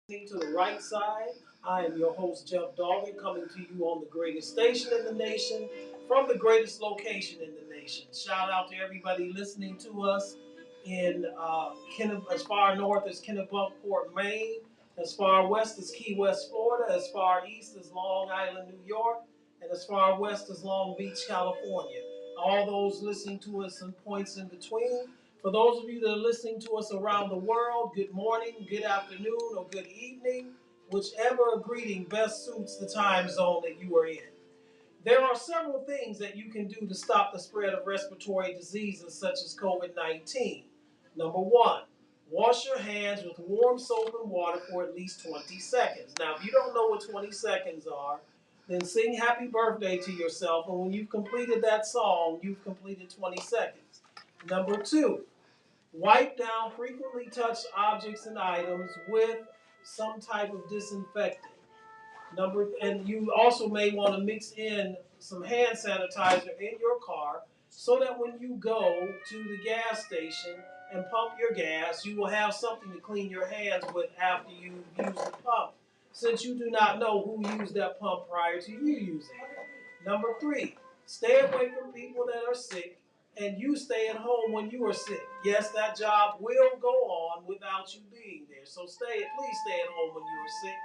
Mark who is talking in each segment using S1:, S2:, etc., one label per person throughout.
S1: To the right side. I am your host, Jeff Doggett, coming to you on the greatest station in the nation from the greatest location in the nation. Shout out to everybody listening to us in as far north as Kennebunkport, Maine, as far west as Key West, Florida, as far east as Long Island, New York, and as far west as Long Beach, California. All those listening to us in points in between. For those of you that are listening to us around the world, good morning, good afternoon, or good evening, whichever greeting best suits the time zone that you are in. There are several things that you can do to stop the spread of respiratory diseases such as COVID-19. Number one, wash your hands with warm soap and water for at least 20 seconds. Now, if you don't know what 20 seconds are, then sing happy birthday to yourself, and when you've completed that song, you've completed 20 seconds. Number two, wipe down frequently touched objects and items with some type of disinfectant. And you also may want to mix in some hand sanitizer in your car so that when you go to the gas station and pump your gas, you will have something to clean your hands with after you use the pump, since you do not know who used that pump prior to you using it. Number three, stay away from people that are sick, and you stay at home when you are sick. Yes, that job will go on without you being there. So please stay at home when you are sick.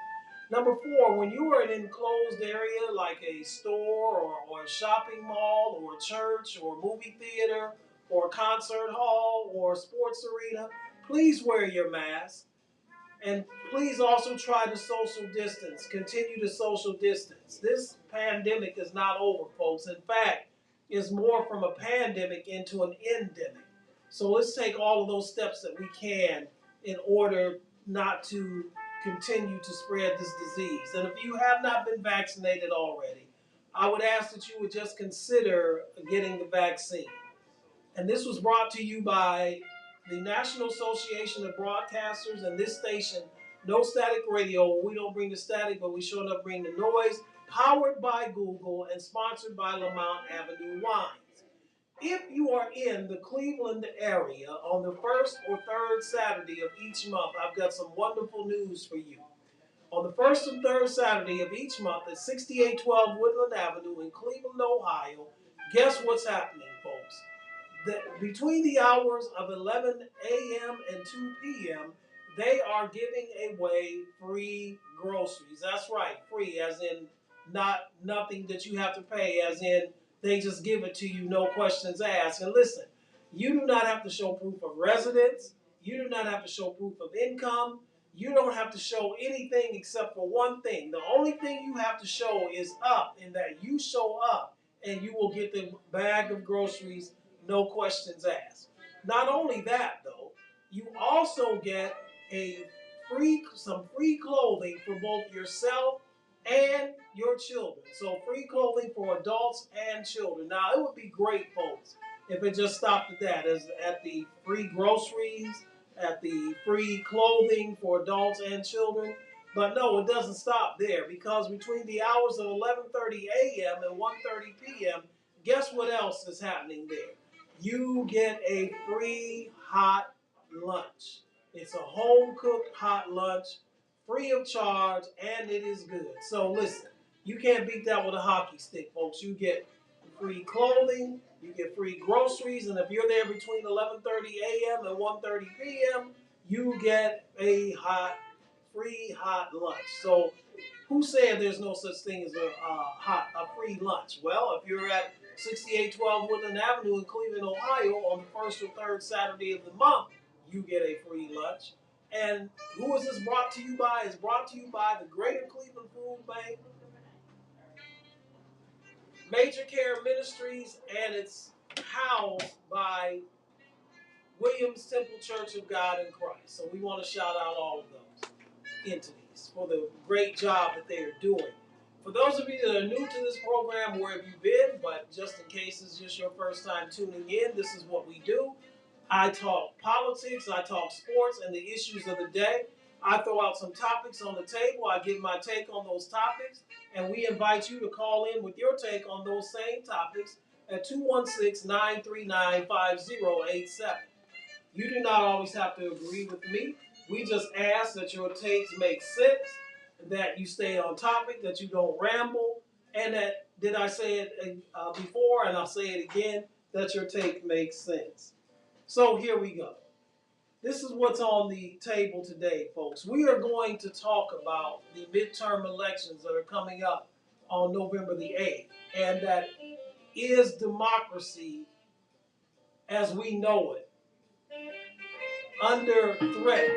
S1: Number four, when you are in an enclosed area like a store or a shopping mall or a church or a movie theater or a concert hall or a sports arena, please wear your mask. And please also try to social distance. Continue to social distance. This pandemic is not over, folks. In fact, it's more from a pandemic into an endemic. So let's take all of those steps that we can in order not to continue to spread this disease. And if you have not been vaccinated already, I would ask that you would just consider getting the vaccine. And this was brought to you by the National Association of Broadcasters and this station, No Static Radio. We don't bring the static, but we sure enough bring the noise. Powered by Google and sponsored by Lamont Avenue Wines. If you are in the Cleveland area on the first or third Saturday of each month, I've got some wonderful news for you. On the first and third Saturday of each month at 6812 Woodland Avenue in Cleveland, Ohio, guess what's happening, folks? Between the hours of 11 a.m. and 2 p.m., they are giving away free groceries. That's right, free, as in nothing that you have to pay, as in they just give it to you, no questions asked. And listen, you do not have to show proof of residence. You do not have to show proof of income. You don't have to show anything except for one thing. The only thing you have to show is up, in that you show up and you will get the bag of groceries, no questions asked. Not only that, though, you also get some free clothing for both yourself and your children. So free clothing for adults and children. Now, it would be great, folks, if it just stopped at that, as at the free groceries, at the free clothing for adults and children. But no, it doesn't stop there, because between the hours of 11:30 a.m. and 1:30 p.m., guess what else is happening there? You get a free hot lunch. It's a home-cooked hot lunch, free of charge, and it is good. So listen, you can't beat that with a hockey stick, folks. You get free clothing, you get free groceries, and if you're there between 11:30 a.m. and 1:30 p.m., you get a free hot lunch. So who said there's no such thing as a free lunch? Well, if you're at 6812 Woodland Avenue in Cleveland, Ohio, on the first or third Saturday of the month, you get a free lunch. And who is this brought to you by? It's brought to you by the Greater Cleveland Food Bank, Major Care Ministries, and it's housed by Williams Temple Church of God in Christ. So we want to shout out all of those entities for the great job that they are doing. For those of you that are new to this program, where have you been? But just in case it's just your first time tuning in, this is what we do. I talk politics, I talk sports, and the issues of the day. I throw out some topics on the table. I give my take on those topics, and we invite you to call in with your take on those same topics at 216-939-5087. You do not always have to agree with me, We just ask that your takes make sense, that you stay on topic, that you don't ramble, and that, did I say it before, and I'll say it again, that your take makes sense. So here we go. This is what's on the table today, folks. We are going to talk about the midterm elections that are coming up on November the 8th, and that is democracy as we know it under threat.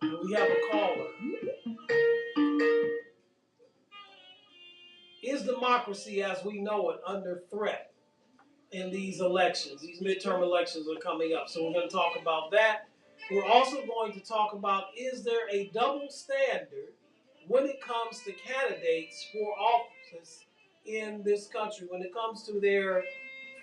S1: And we have a caller. Is democracy as we know it under threat in these elections? These midterm elections are coming up. So we're going to talk about that. We're also going to talk about, is there a double standard when it comes to candidates for office in this country, when it comes to their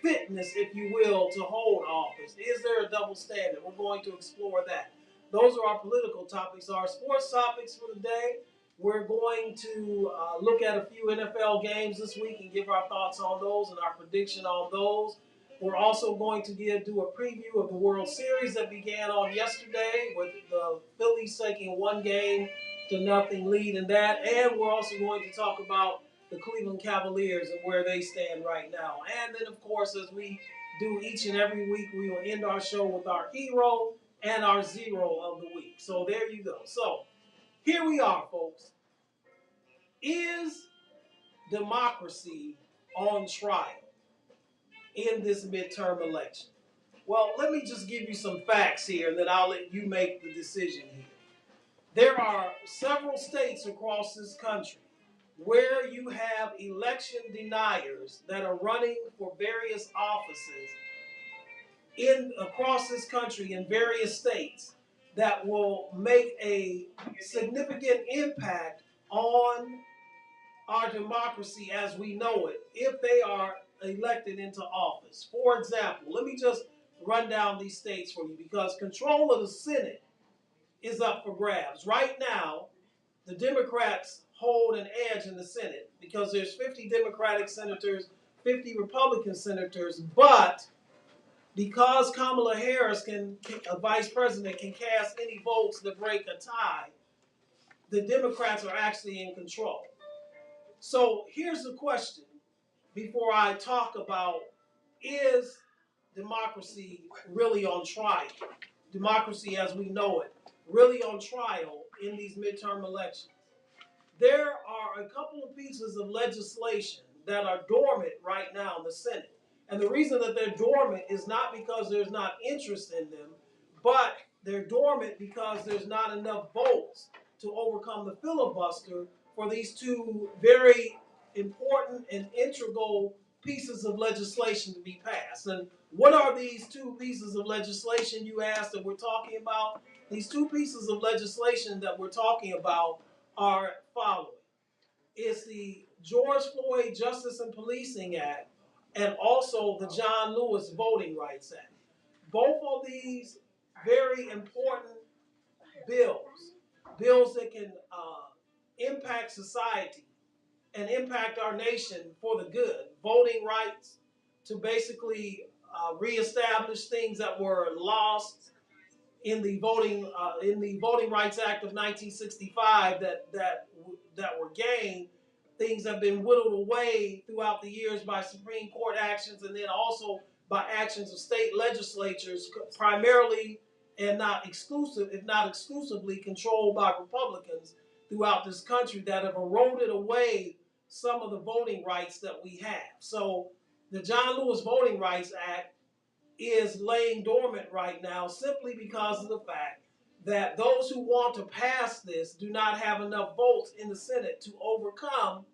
S1: fitness, if you will, to hold office? Is there a double standard? We're going to explore that. Those are our political topics. Our sports topics for the day. We're going to look at a few NFL games this week and give our thoughts on those and our prediction on those. We're also going to do a preview of the World Series that began on yesterday with the Phillies taking 1-0 lead in that. And we're also going to talk about the Cleveland Cavaliers and where they stand right now. And then, of course, as we do each and every week, we will end our show with our hero and our zero of the week. So there you go. So here we are, folks. Is democracy on trial in this midterm election? Well, let me just give you some facts here, and then I'll let you make the decision here. There are several states across this country where you have election deniers that are running for various offices across this country in various states that will make a significant impact on our democracy as we know it if they are elected into office. For example, let me just run down these states for you, because control of the Senate is up for grabs. Right now, the Democrats hold an edge in the Senate because there's 50 Democratic senators, 50 Republican senators, but because Kamala Harris, a vice president, can cast any votes that break a tie, the Democrats are actually in control. So here's the question before I talk about, is democracy really on trial? Democracy as we know it, really on trial in these midterm elections. There are a couple of pieces of legislation that are dormant right now in the Senate. And the reason that they're dormant is not because there's not interest in them, but they're dormant because there's not enough votes to overcome the filibuster for these two very important and integral pieces of legislation to be passed. And what are these two pieces of legislation, you asked, that we're talking about? These two pieces of legislation that we're talking about are following. It's the George Floyd Justice and Policing Act and also the John Lewis Voting Rights Act. Both of these very important bills that can impact society and impact our nation for the good. Voting rights to basically reestablish things that were lost in the Voting Rights Act of 1965 that were gained. Things have been whittled away throughout the years by Supreme Court actions, and then also by actions of state legislatures, primarily and not exclusively controlled by Republicans throughout this country, that have eroded away some of the voting rights that we have. So the John Lewis Voting Rights Act is laying dormant right now simply because of the fact that those who want to pass this do not have enough votes in the Senate to overcome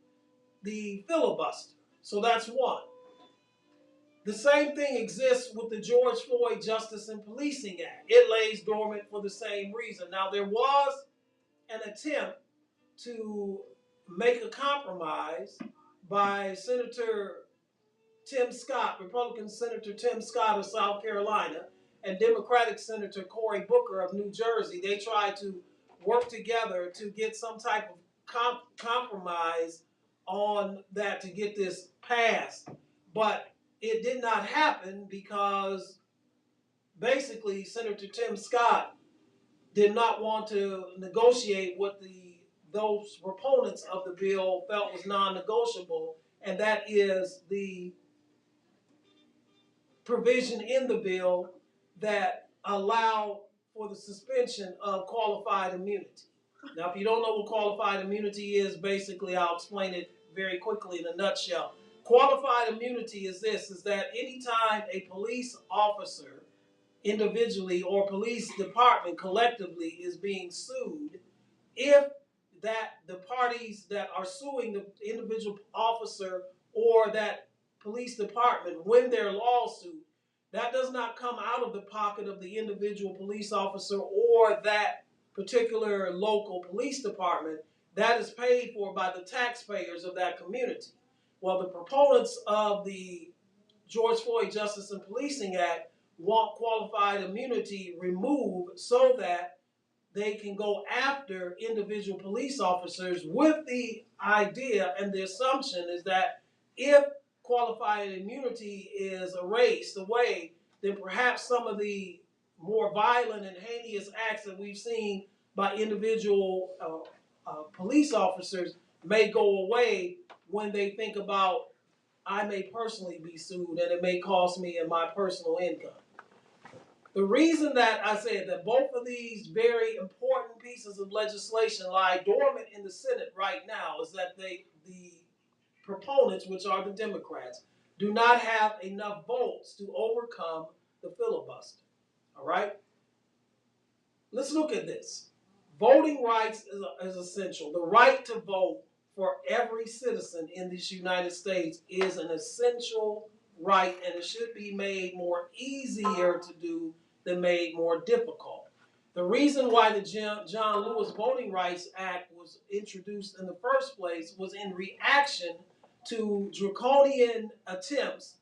S1: the filibuster. So that's one. The same thing exists with the George Floyd Justice and Policing Act. It lays dormant for the same reason. Now, there was an attempt to make a compromise by Senator Tim Scott, Republican Senator Tim Scott of South Carolina, and Democratic Senator Cory Booker of New Jersey. They tried to work together to get some type of compromise on that to get this passed. But it did not happen because basically Senator Tim Scott did not want to negotiate what those proponents of the bill felt was non-negotiable, and that is the provision in the bill that allow for the suspension of qualified immunity. Now, if you don't know what qualified immunity is, basically I'll explain it very quickly in a nutshell. Qualified immunity is this, is that anytime a police officer individually or police department collectively is being sued, if that the parties that are suing the individual officer or that police department win their lawsuit, that does not come out of the pocket of the individual police officer or that particular local police department. That is paid for by the taxpayers of that community. Well, the proponents of the George Floyd Justice and Policing Act want qualified immunity removed so that they can go after individual police officers with the idea, and the assumption is that if qualified immunity is erased away, then perhaps some of the more violent and heinous acts that we've seen by individual police officers may go away when they think about, I may personally be sued and it may cost me in my personal income. The reason that I said that both of these very important pieces of legislation lie dormant in the Senate right now is that the proponents, which are the Democrats, do not have enough votes to overcome the filibuster. All right? Let's look at this. Voting rights is essential. The right to vote for every citizen in this United States is an essential right, and it should be made more easier to do than made more difficult. The reason why the John Lewis Voting Rights Act was introduced in the first place was in reaction to draconian attempts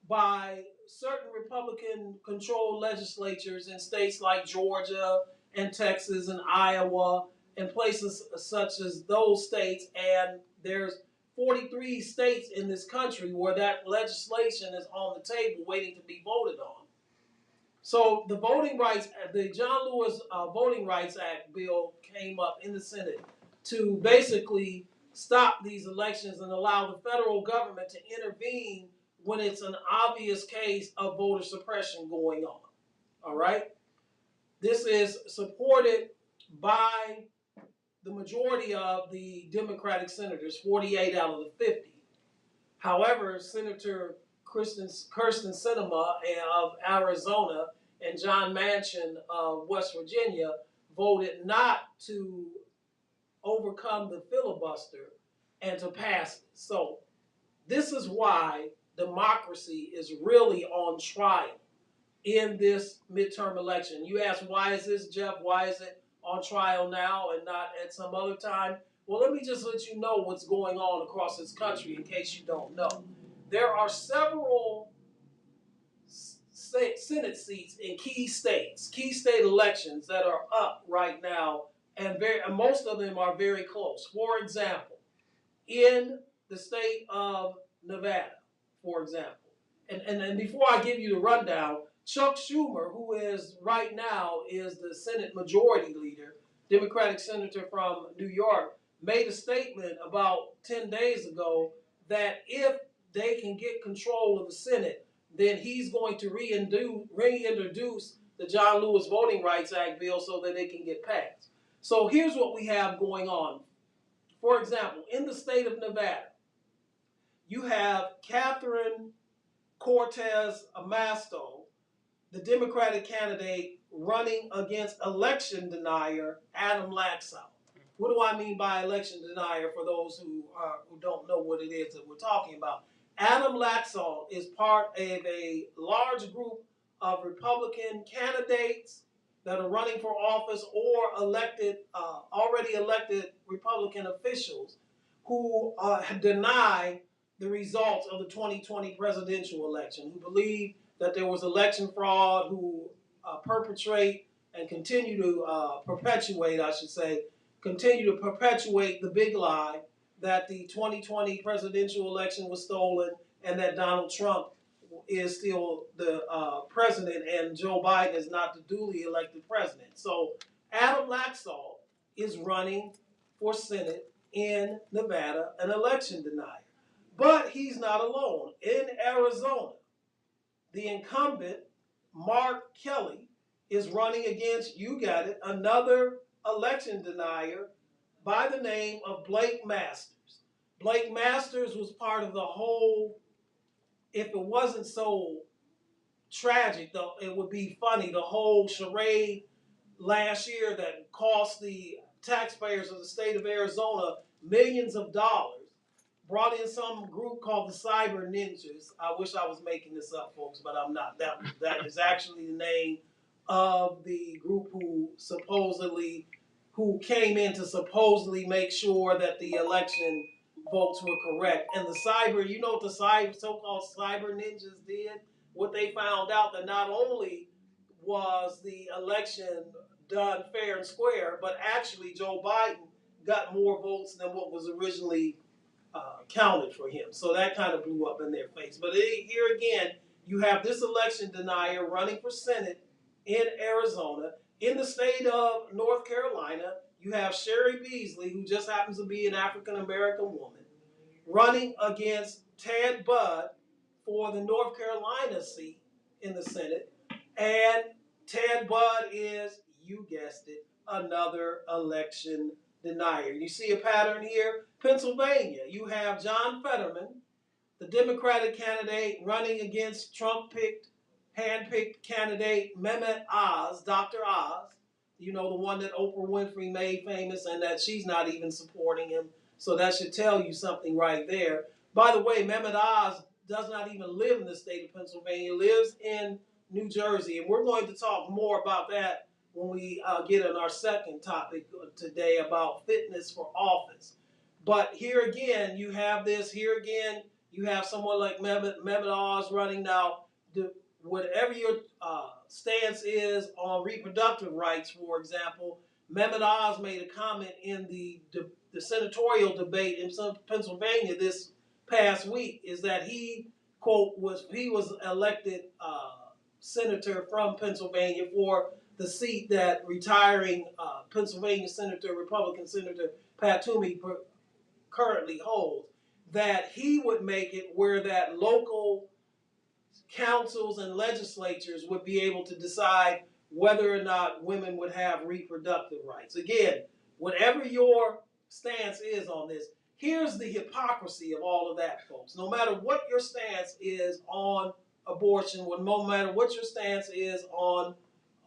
S1: by certain Republican-controlled legislatures in states like Georgia and Texas and Iowa and places such as those states. And there's 43 states in this country where that legislation is on the table waiting to be voted on. So the John Lewis Voting Rights Act bill came up in the Senate to basically stop these elections and allow the federal government to intervene when it's an obvious case of voter suppression going on. All right? This is supported by the majority of the Democratic senators, 48 out of the 50. However, Senator Kyrsten Sinema of Arizona and John Manchin of West Virginia voted not to overcome the filibuster and to pass it. So this is why democracy is really on trial in this midterm election. You ask, why is this, Jeff? Why is it on trial now and not at some other time? Well, let me just let you know what's going on across this country in case you don't know. There are several Senate seats in key state elections that are up right now, and most of them are very close. For example, in the state of Nevada, for example, and before I give you the rundown, Chuck Schumer, who is right now is the Senate Majority Leader, Democratic Senator from New York, made a statement about 10 days ago that if they can get control of the Senate, then he's going to reintroduce the John Lewis Voting Rights Act bill so that it can get passed. So here's what we have going on. For example, in the state of Nevada, you have Catherine Cortez Masto, the Democratic candidate, running against election denier Adam Laxalt. What do I mean by election denier for those who don't know what it is that we're talking about? Adam Laxalt is part of a large group of Republican candidates that are running for office or already elected Republican officials who deny the results of the 2020 presidential election, who believe that there was election fraud, who perpetrate and continue to perpetuate the big lie that the 2020 presidential election was stolen and that Donald Trump is still the president, and Joe Biden is not the duly elected president. So Adam Laxalt is running for Senate in Nevada, an election denier. But he's not alone. In Arizona, the incumbent, Mark Kelly, is running against, you got it, another election denier by the name of Blake Masters. Blake Masters was part of the whole, if it wasn't so tragic, though, it would be funny, the whole charade last year that cost the taxpayers of the state of Arizona millions of dollars, brought in some group called the Cyber Ninjas. I wish I was making this up, folks, but I'm not. That is actually the name of the group who came in to supposedly make sure that the election votes were correct. And the cyber, you know what the so-called Cyber Ninjas did? What they found out, that not only was the election done fair and square, but actually Joe Biden got more votes than what was originally counted for him. So that kind of blew up in their face. But here again, you have this election denier running for Senate in Arizona. In the state of North Carolina, you have Sherry Beasley, who just happens to be an African-American woman, running against Ted Budd for the North Carolina seat in the Senate. And Ted Budd is, you guessed it, another election denier. You see a pattern here? Pennsylvania, you have John Fetterman, the Democratic candidate, running against hand-picked candidate Mehmet Oz, Dr. Oz, you know, the one that Oprah Winfrey made famous, and that she's not even supporting him. So that should tell you something right there. By the way, Mehmet Oz does not even live in the state of Pennsylvania, lives in New Jersey. And we're going to talk more about that when we get on our second topic today about fitness for office. But here again, you have this. Here again, you have someone like Mehmet Oz running now. Whatever your stance is on reproductive rights, for example, Mehmet Oz made a comment in the senatorial debate in Pennsylvania this past week, is that he, quote, was elected senator from Pennsylvania for the seat that retiring Pennsylvania Senator, Republican Senator Pat Toomey currently holds, that he would make it where that local councils and legislatures would be able to decide whether or not women would have reproductive rights. Again, whatever your stance is on this, here's the hypocrisy of all of that, folks. No matter what your stance is on abortion, no matter what your stance is on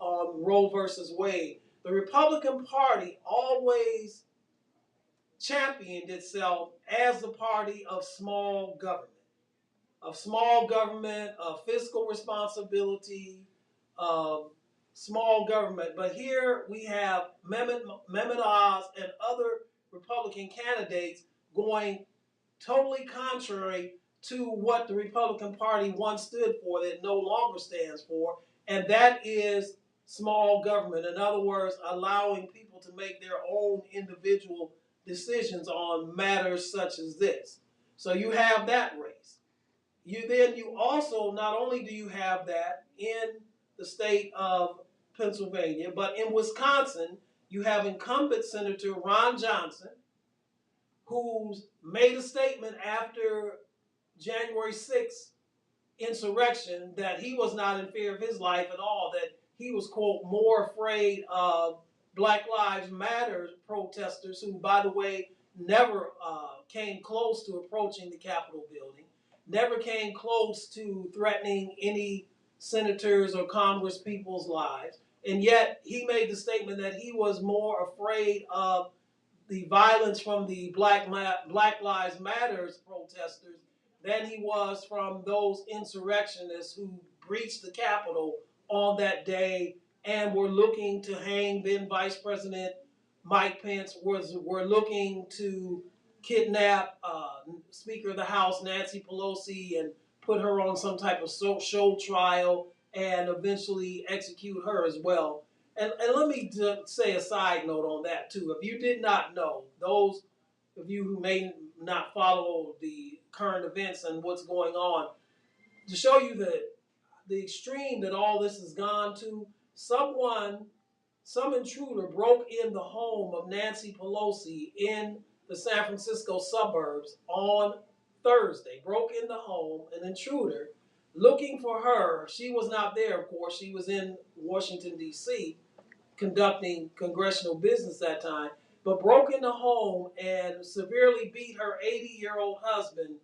S1: Roe versus Wade, the Republican Party always championed itself as the party of small government. Of fiscal responsibility, of small government. But here we have Mehmet Oz and other Republican candidates going totally contrary to what the Republican Party once stood for, that no longer stands for, and that is small government. In other words, allowing people to make their own individual decisions on matters such as this. So you have that race. You also, not only do you have that in the state of Pennsylvania, but in Wisconsin, you have incumbent Senator Ron Johnson, who's made a statement after January 6th insurrection that he was not in fear of his life at all, that he was, quote, more afraid of Black Lives Matter protesters, who, by the way, never came close to approaching the Capitol building, never came close to threatening any senators or Congress people's lives. And yet he made the statement that he was more afraid of the violence from the Black Lives Matter protesters than he was from those insurrectionists who breached the Capitol on that day and were looking to hang then Vice President Mike Pence, were looking to kidnap Speaker of the House Nancy Pelosi and put her on some type of show trial and eventually execute her as well. And let me say a side note on that too. If you did not know, those of you who may not follow the current events and what's going on, to show you the extreme that all this has gone to, some intruder broke in the home of Nancy Pelosi in the San Francisco suburbs on Thursday. Broke in the home, an intruder, looking for her. She was not there, of course. She was in Washington, D.C., conducting congressional business that time, but broke in the home and severely beat her 80-year-old husband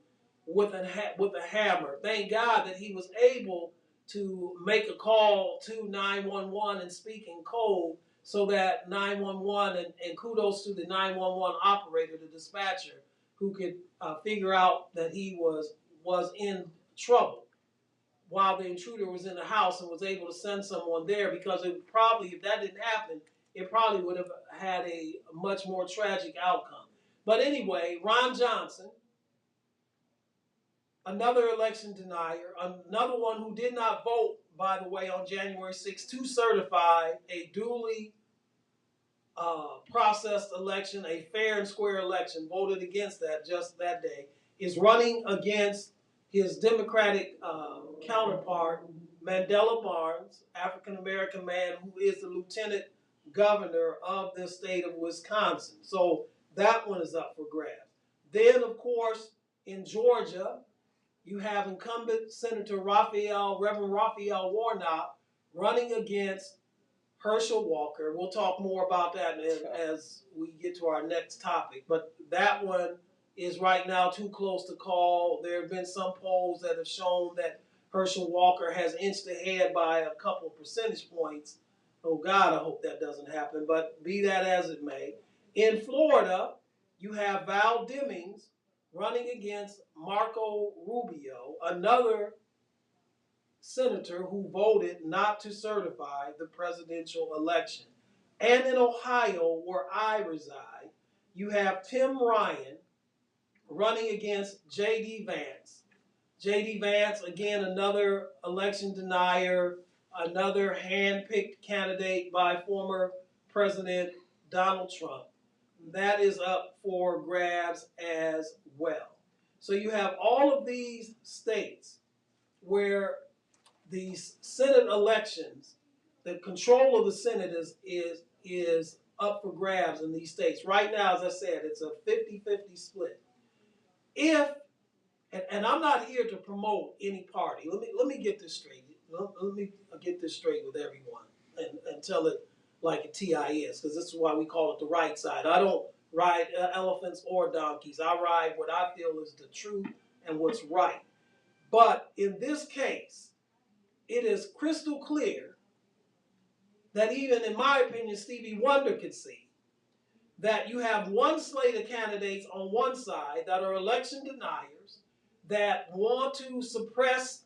S1: with a hammer. Thank God that he was able to make a call to 911 and speak in code so that 911, and kudos to the 911 operator, the dispatcher, who could figure out that he was in trouble while the intruder was in the house and was able to send someone there, because it probably, if that didn't happen, it probably would have had a much more tragic outcome. But anyway, Ron Johnson, another election denier, another one who did not vote, by the way, on January 6th to certify a duly processed election, a fair and square election, voted against that just that day, is running against his Democratic counterpart, Mandela Barnes, African-American man who is the lieutenant governor of the state of Wisconsin. So that one is up for grabs. Then, of course, in Georgia, you have incumbent Senator Reverend Raphael Warnock, running against Herschel Walker. We'll talk more about that as we get to our next topic. But that one is right now too close to call. There have been some polls that have shown that Herschel Walker has inched ahead by a couple of percentage points. Oh God, I hope that doesn't happen. But be that as it may. In Florida, you have Val Demings running against Marco Rubio, another senator who voted not to certify the presidential election. And in Ohio, where I reside, you have Tim Ryan running against J.D. Vance. J.D. Vance, again, another election denier, another hand-picked candidate by former President Donald Trump. That is up for grabs as well. So you have all of these states where these Senate elections, the control of the Senate is up for grabs in these states. Right now, as I said, it's a 50-50 split. And I'm not here to promote any party. Let me get this straight. Let me get this straight with everyone and tell it like a TIS, because this is why we call it the right side. I don't ride elephants or donkeys. I ride what I feel is the truth and what's right. But in this case, it is crystal clear that even, in my opinion, Stevie Wonder could see that you have one slate of candidates on one side that are election deniers that want to suppress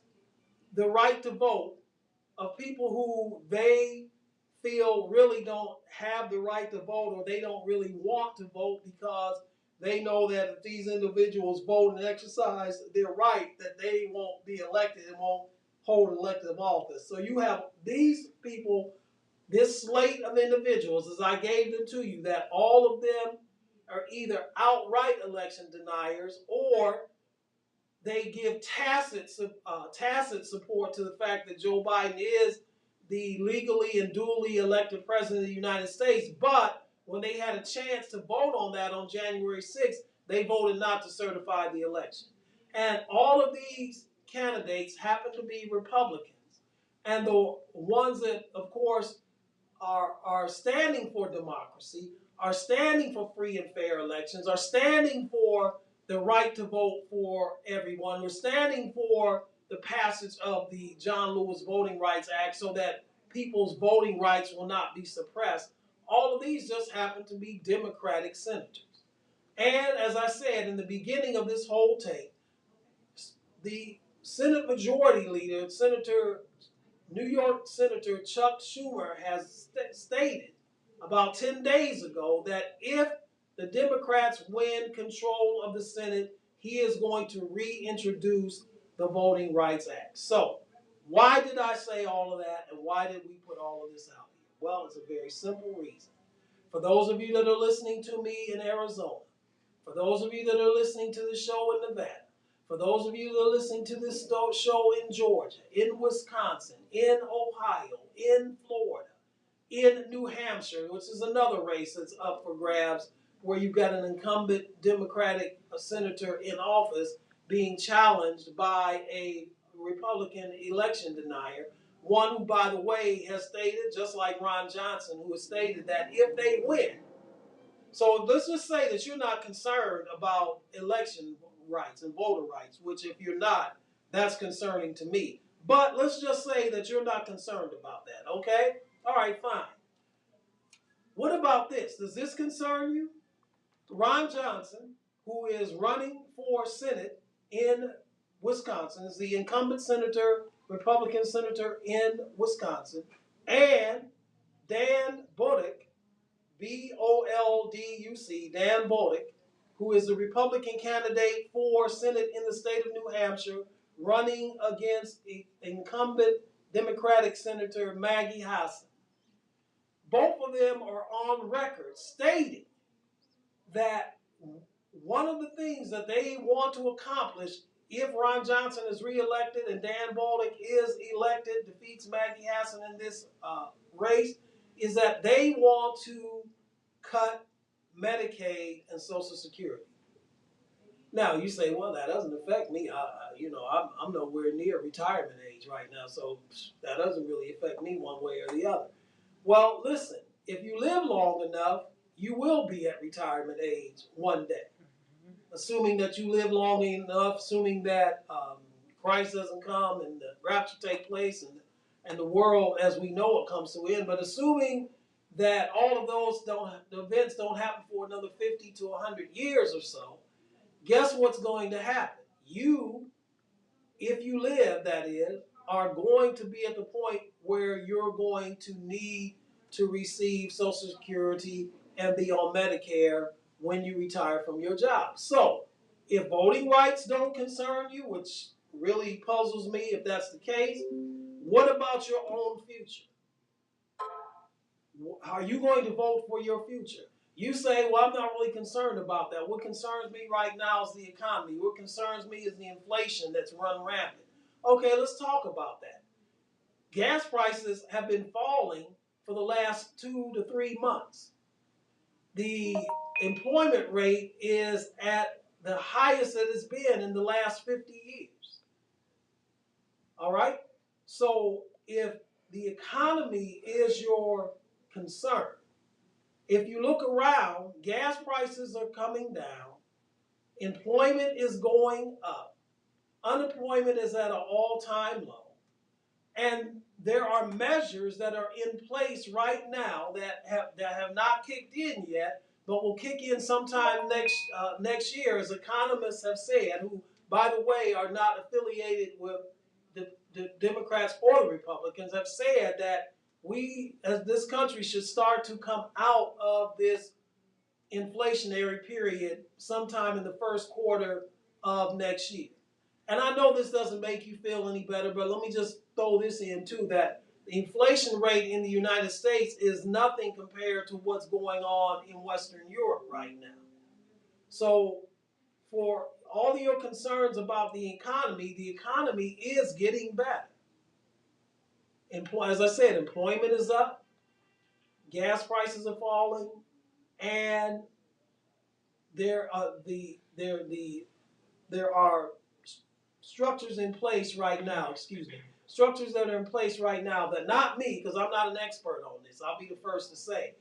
S1: the right to vote of people who they feel really don't have the right to vote, or they don't really want to vote because they know that if these individuals vote and exercise their right, that they won't be elected and won't hold elective office. So you have these people, this slate of individuals, as I gave them to you, that all of them are either outright election deniers, or they give tacit support to the fact that Joe Biden is the legally and duly elected president of the United States. But when they had a chance to vote on that on January 6th, they voted not to certify the election. And all of these candidates happen to be Republicans. And the ones that, of course, are standing for democracy, are standing for free and fair elections, are standing for the right to vote for everyone, we're standing for the passage of the John Lewis Voting Rights Act so that people's voting rights will not be suppressed. All of these just happen to be Democratic senators. And as I said in the beginning of this whole tape, the Senate Majority Leader, New York Senator Chuck Schumer, has stated about 10 days ago that if the Democrats win control of the Senate, he is going to reintroduce the Voting Rights Act. So, why did I say all of that, and why did we put all of this out here? Well, it's a very simple reason. For those of you that are listening to me in Arizona, for those of you that are listening to the show in Nevada, For those of you that are listening to this show in Georgia, in Wisconsin, in Ohio, in Florida, in New Hampshire, which is another race that's up for grabs, where you've got an incumbent Democratic senator in office being challenged by a Republican election denier, one who, by the way, has stated, just like Ron Johnson, who has stated that if they win, so let's just say that you're not concerned about election rights and voter rights, which if you're not, that's concerning to me. But let's just say that you're not concerned about that, okay? All right, fine. What about this? Does this concern you? Ron Johnson, who is running for Senate in Wisconsin, is the incumbent senator, Republican senator in Wisconsin, and Dan Boduc, Bolduc, Dan Boduc, who is the Republican candidate for Senate in the state of New Hampshire, running against incumbent Democratic Senator Maggie Hassan. Both of them are on record stating that one of the things that they want to accomplish if Ron Johnson is reelected and Dan Boduc is elected, defeats Maggie Hassan in this race, is that they want to cut Medicaid and Social Security. Now you say, well, that doesn't affect me. I'm nowhere near retirement age right now, so that doesn't really affect me one way or the other. Well, listen, if you live long enough, you will be at retirement age one day. Assuming that you live long enough, assuming that Christ doesn't come and the rapture take place and the world as we know it comes to end, but assuming that all of those events don't happen for another 50 to 100 years or so, guess what's going to happen? You, if you live, that is, are going to be at the point where you're going to need to receive Social Security and be on Medicare when you retire from your job. So, if voting rights don't concern you, which really puzzles me if that's the case, what about your own future? Are you going to vote for your future? You say, well, I'm not really concerned about that. What concerns me right now is the economy. What concerns me is the inflation that's run rampant. Okay, let's talk about that. Gas prices have been falling for the last 2 to 3 months. The employment rate is at the highest that it's been in the last 50 years. All right? So if the economy is your concern, if you look around, gas prices are coming down, employment is going up, unemployment is at an all-time low, and there are measures that are in place right now that have not kicked in yet, but will kick in sometime next year, as economists have said, who, by the way, are not affiliated with the Democrats or the Republicans, have said that we, as this country, should start to come out of this inflationary period sometime in the first quarter of next year. And I know this doesn't make you feel any better, but let me just throw this in too, that the inflation rate in the United States is nothing compared to what's going on in Western Europe right now. So for all of your concerns about the economy is getting better. As I said, employment is up, gas prices are falling, and there are structures in place right now, structures that are in place right now that, not me, because I'm not an expert on this, I'll be the first to say,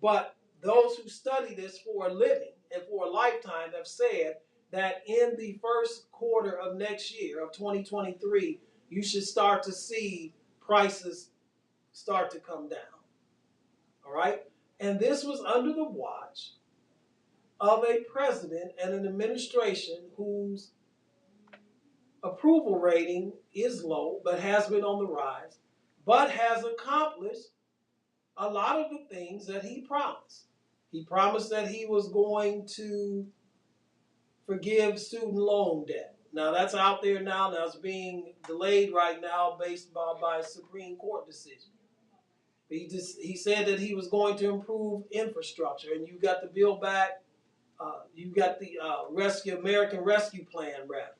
S1: but those who study this for a living and for a lifetime have said that in the first quarter of next year, of 2023, you should start to see prices start to come down. All right? And this was under the watch of a president and an administration whose approval rating is low, but has been on the rise, but has accomplished a lot of the things that he promised. He promised that he was going to forgive student loan debt. Now that's out there now. Now it's being delayed right now based by a Supreme Court decision. He said that he was going to improve infrastructure, and you got the Build Back, you got the American Rescue Plan, rather.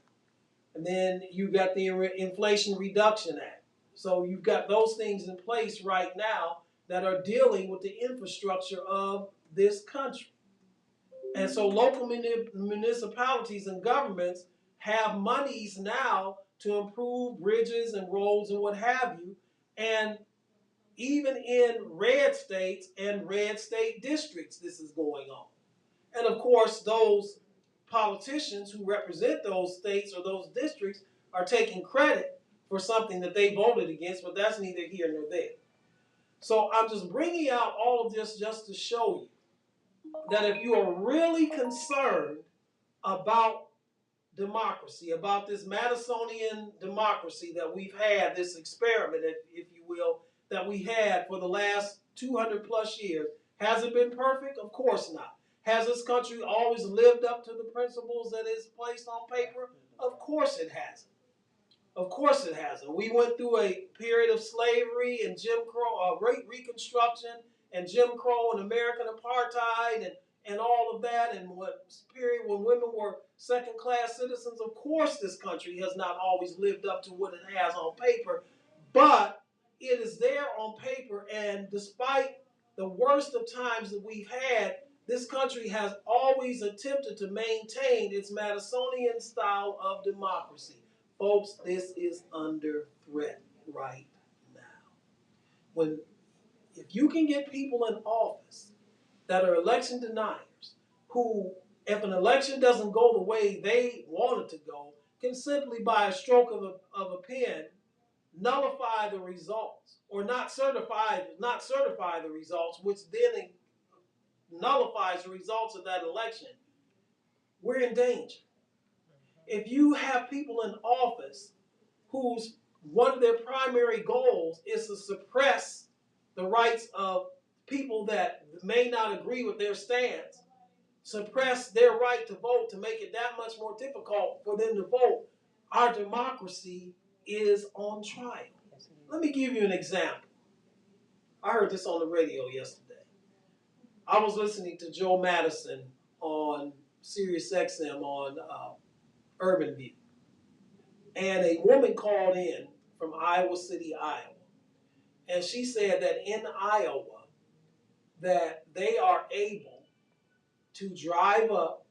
S1: And then you got the Inflation Reduction Act. So you've got those things in place right now that are dealing with the infrastructure of this country. And so local municipalities and governments have monies now to improve bridges and roads and what have you. And even in red states and red state districts, this is going on. And of course, those politicians who represent those states or those districts are taking credit for something that they voted against, but that's neither here nor there. So I'm just bringing out all of this just to show you that if you are really concerned about democracy, about this Madisonian democracy that we've had, this experiment, if you will, that we had for the last 200 plus years, has it been perfect? Of course not. Has this country always lived up to the principles that is placed on paper? Of course it hasn't. Of course it hasn't. We went through a period of slavery and Jim Crow, Reconstruction and Jim Crow and American apartheid and all of that, and what period when women were second-class citizens. Of course this country has not always lived up to what it has on paper, but it is there on paper, and despite the worst of times that we've had, this country has always attempted to maintain its Madisonian style of democracy. Folks, this is under threat right now. If you can get people in office that are election deniers, who, if an election doesn't go the way they want it to go, can simply by a stroke of a pen nullify the results, or not certify the results, which then nullifies the results of that election, we're in danger. If you have people in office whose one of their primary goals is to suppress the rights of people that may not agree with their stance, suppress their right to vote, to make it that much more difficult for them to vote, our democracy is on trial. Let me give you an example. I heard this on the radio yesterday. I was listening to Joe Madison on Sirius XM on Urban View. And a woman called in from Iowa City, Iowa. And she said that in Iowa, that they are able to drive up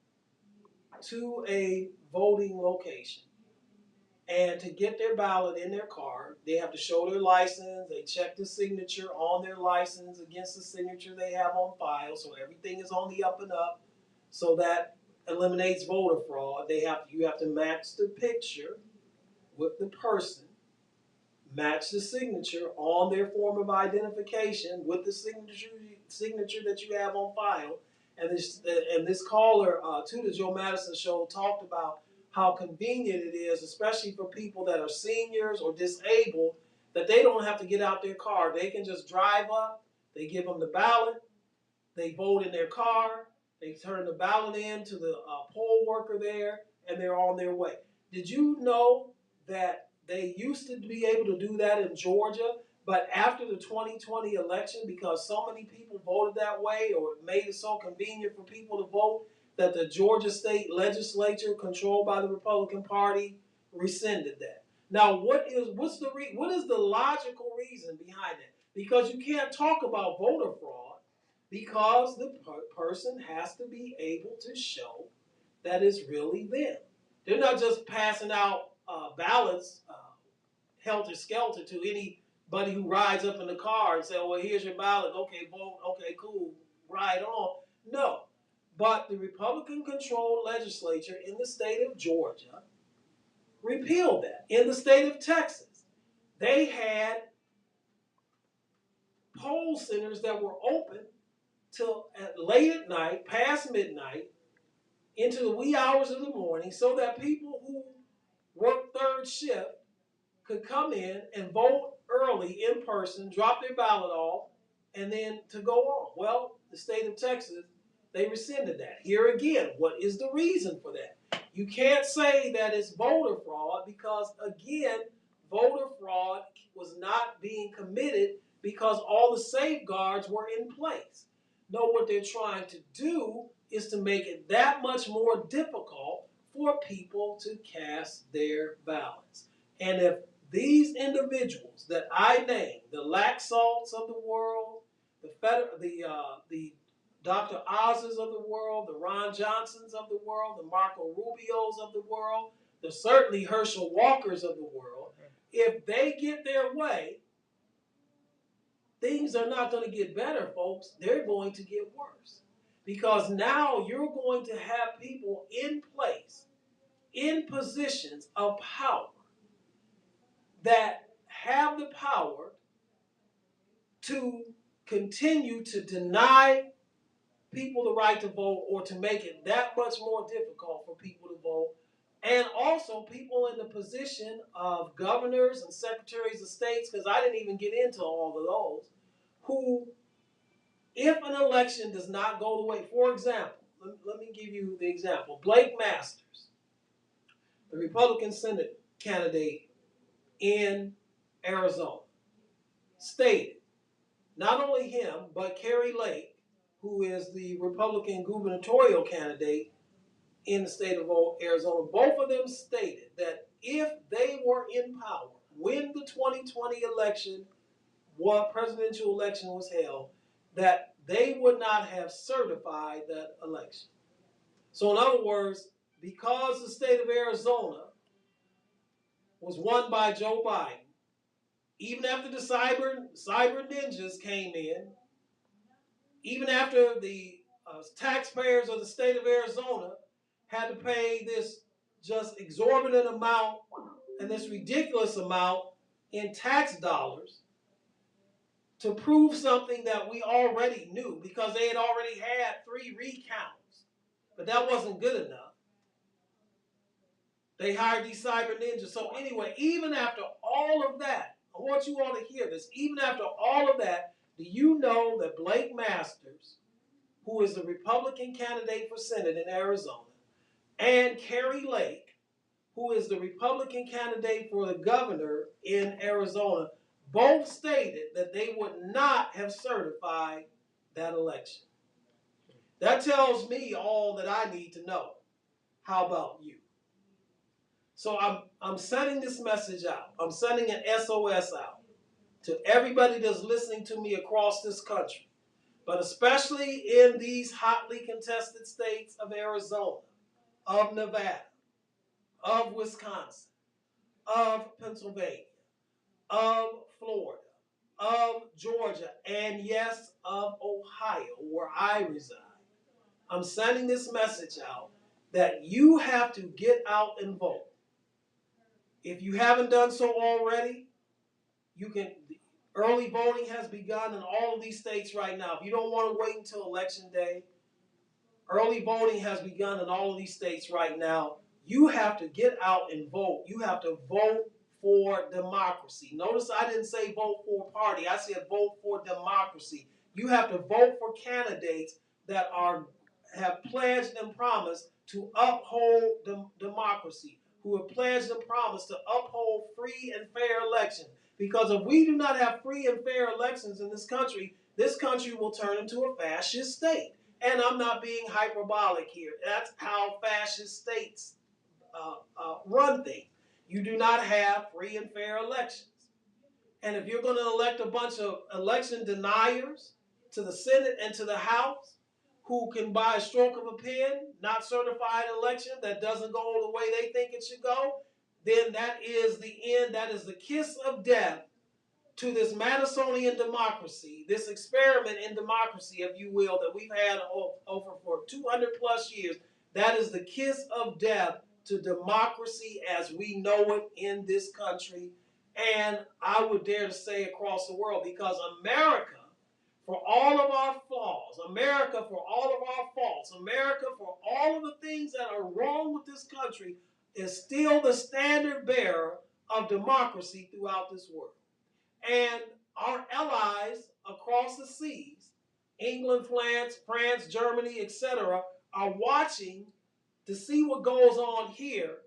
S1: to a voting location and to get their ballot in their car. They have to show their license. They check the signature on their license against the signature they have on file. So everything is on the up and up. So that eliminates voter fraud. You have to match the picture with the person, match the signature on their form of identification with the signature that you have on file. And this caller to the Joe Madison show talked about how convenient it is, especially for people that are seniors or disabled, that they don't have to get out their car. They can just drive up, they give them the ballot, they vote in their car, they turn the ballot in to the poll worker there, and they're on their way. Did you know that they used to be able to do that in Georgia, but after the 2020 election, because so many people voted that way, or it made it so convenient for people to vote, that the Georgia state legislature, controlled by the Republican Party, rescinded that. Now, what is the logical reason behind it? Because you can't talk about voter fraud, because the person has to be able to show that it's really them. They're not just passing out ballots helter-skelter to anybody who rides up in the car and say, well, here's your ballot, okay, vote, okay, cool, ride on. No. But the Republican-controlled legislature in the state of Georgia repealed that. In the state of Texas, they had poll centers that were open till late at night, past midnight, into the wee hours of the morning, so that people who work third shift could come in and vote early in person, drop their ballot off, and then to go on. Well, the state of Texas, they rescinded that. Here again, what is the reason for that? You can't say that it's voter fraud because, again, voter fraud was not being committed because all the safeguards were in place. No, what they're trying to do is to make it that much more difficult for people to cast their ballots. And if these individuals that I named, the Laxalts of the world, the Dr. Oz's of the world, the Ron Johnsons of the world, the Marco Rubios of the world, the certainly Herschel Walkers of the world, if they get their way, things are not going to get better, folks. They're going to get worse. Because now you're going to have people in place, in positions of power, that have the power to continue to deny people the right to vote or to make it that much more difficult for people to vote. And also people in the position of governors and secretaries of states, because I didn't even get into all of those, who, if an election does not go the way, for example, let me give you the example. Blake Masters, the Republican Senate candidate in Arizona, stated, not only him, but Kerry Lake, who is the Republican gubernatorial candidate in the state of Arizona, both of them stated that if they were in power when the 2020 presidential election was held, that they would not have certified that election. So in other words, because the state of Arizona was won by Joe Biden, even after the cyber ninjas came in, even after the taxpayers of the state of Arizona had to pay this just exorbitant amount and this ridiculous amount in tax dollars to prove something that we already knew, because they had already had 3 recounts. But that wasn't good enough. They hired these cyber ninjas. So anyway, even after all of that, I want you all to hear this. Even after all of that, do you know that Blake Masters, who is the Republican candidate for Senate in Arizona, and Kerry Lake, who is the Republican candidate for the governor in Arizona, both stated that they would not have certified that election? That tells me all that I need to know. How about you? So I'm sending this message out. I'm sending an SOS out to everybody that's listening to me across this country, but especially in these hotly contested states of Arizona, of Nevada, of Wisconsin, of Pennsylvania, of Florida, of Georgia, and yes, of Ohio, where I reside. I'm sending this message out that you have to get out and vote. If you haven't done so already, you can. Early voting has begun in all of these states right now. If you don't want to wait until election day, early voting has begun in all of these states right now. You have to get out and vote. You have to vote for democracy. Notice I didn't say vote for a party. I said vote for democracy. You have to vote for candidates that have pledged and promised to uphold democracy, who have pledged and promised to uphold free and fair elections. Because if we do not have free and fair elections in this country will turn into a fascist state. And I'm not being hyperbolic here. That's how fascist states run things. You do not have free and fair elections. And if you're going to elect a bunch of election deniers to the Senate and to the House, who can by a stroke of a pen not certify an election that doesn't go the way they think it should go, then that is the end. That is the kiss of death to this Madisonian democracy, this experiment in democracy, if you will, that we've had over for 200 plus years. That is the kiss of death to democracy as we know it in this country, and I would dare to say across the world, because America, for all of our flaws, America for all of our faults, America for all of the things that are wrong with this country, is still the standard bearer of democracy throughout this world. And our allies across the seas, England, France, Germany, etc., are watching to see what goes on here,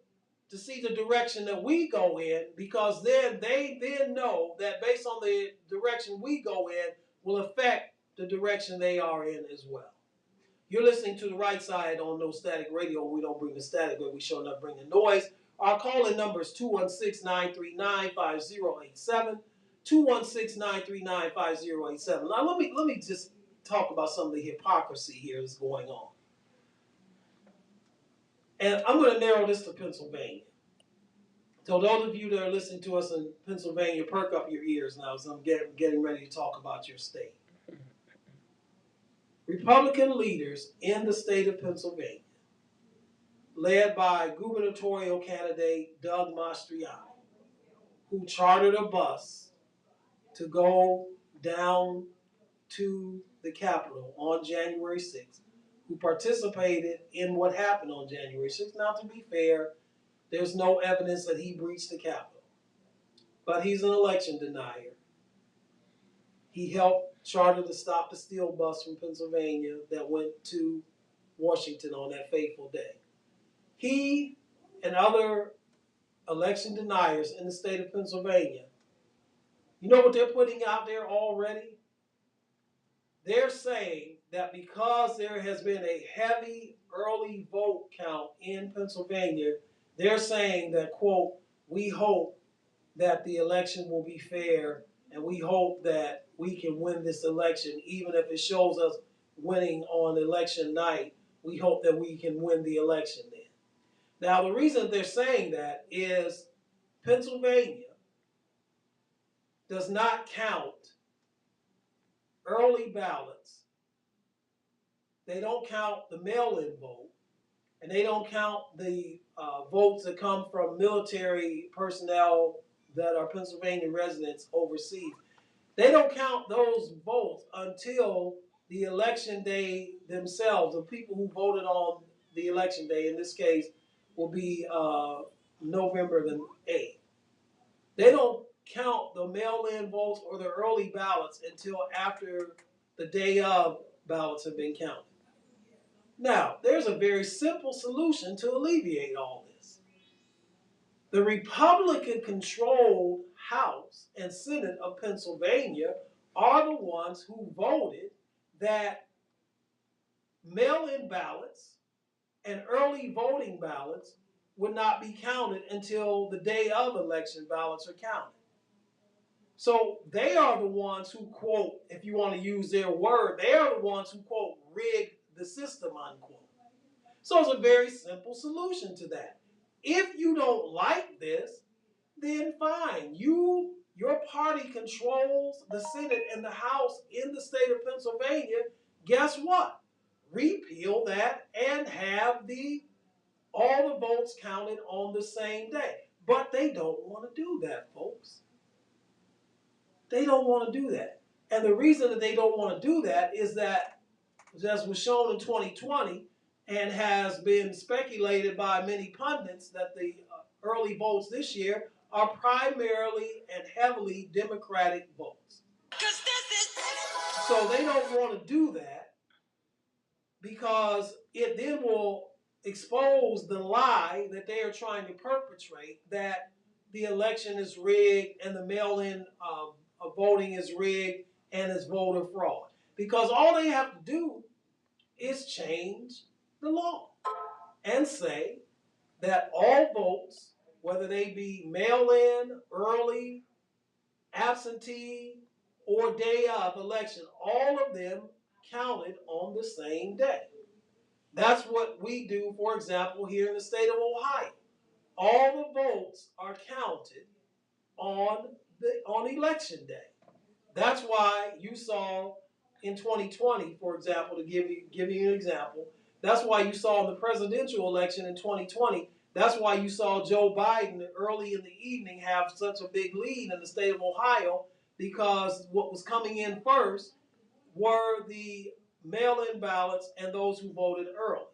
S1: to see the direction that we go in, because then they know that based on the direction we go in will affect the direction they are in as well. You're listening to the right side on No Static Radio. We don't bring the static, but we sure enough bring the noise. Our call-in number is 216-939-5087. 216-939-5087. Now let me just talk about some of the hypocrisy here that's going on. And I'm going to narrow this to Pennsylvania. So those of you that are listening to us in Pennsylvania, perk up your ears now as I'm getting ready to talk about your state. Republican leaders in the state of Pennsylvania, led by gubernatorial candidate Doug Mastriani, who chartered a bus to go down to the Capitol on January 6th, who participated in what happened on January 6th. Now, to be fair, there's no evidence that he breached the Capitol, but he's an election denier. He helped charter the Stop the Steal bus from Pennsylvania that went to Washington on that fateful day. He and other election deniers in the state of Pennsylvania, you know what they're putting out there already? They're saying that because there has been a heavy early vote count in Pennsylvania, they're saying that, quote, we hope that the election will be fair and we hope that we can win this election, even if it shows us winning on election night. We hope that we can win the election then. Now, the reason they're saying that is Pennsylvania does not count early ballots. They don't count the mail-in vote, and they don't count the votes that come from military personnel that are Pennsylvania residents overseas. They don't count those votes until the election day themselves. The people who voted on the election day, in this case, will be November the 8th. They don't count the mail-in votes or the early ballots until after the day of ballots have been counted. Now, there's a very simple solution to alleviate all this. The Republican-controlled House and Senate of Pennsylvania are the ones who voted that mail-in ballots and early voting ballots would not be counted until the day of election ballots are counted. So they are the ones who, quote, if you want to use their word, they are the ones who, quote, rigged the system, unquote. So it's a very simple solution to that. If you don't like this, then fine. Your party controls the Senate and the House in the state of Pennsylvania. Guess what? Repeal that and have all the votes counted on the same day. But they don't want to do that, folks. They don't want to do that. And the reason that they don't want to do that is that, as was shown in 2020 and has been speculated by many pundits, that the early votes this year are primarily and heavily Democratic votes. So they don't want to do that because it then will expose the lie that they are trying to perpetrate, that the election is rigged and the mail-in voting is rigged and is voter fraud. Because all they have to do is change the law and say that all votes, whether they be mail-in, early, absentee, or day of election, all of them counted on the same day. That's what we do, for example, here in the state of Ohio. All the votes are counted on election day. That's why you saw in 2020, for example, to give you an example, that's why you saw in the presidential election in 2020, that's why you saw Joe Biden early in the evening have such a big lead in the state of Ohio, because what was coming in first were the mail-in ballots and those who voted early.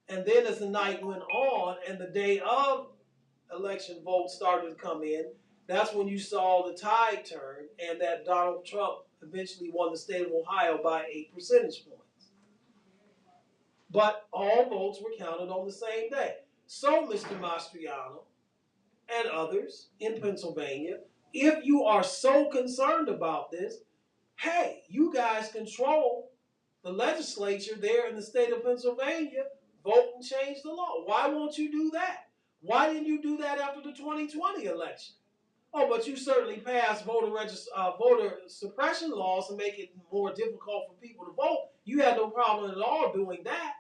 S1: And then as the night went on and the day of election votes started to come in, that's when you saw the tide turn and that Donald Trump eventually won the state of Ohio by 8 percentage points. But all votes were counted on the same day. So, Mr. Mastriano and others in Pennsylvania, if you are so concerned about this, hey, you guys control the legislature there in the state of Pennsylvania vote and change the law. Why won't you do that? Why didn't you do that after the 2020 election? Oh, but you certainly passed voter suppression laws to make it more difficult for people to vote. You had no problem at all doing that.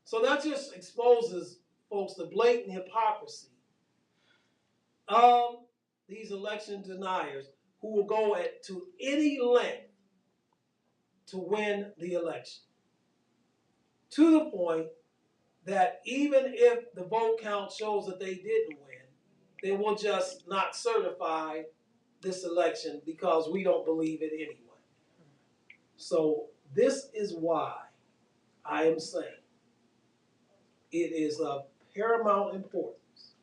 S1: So that just exposes, folks, the blatant hypocrisy of these election deniers who will go to any length to win the election. To the point that even if the vote count shows that they didn't win, they will just not certify this election because we don't believe it anyway. So this is why I am saying it is of paramount importance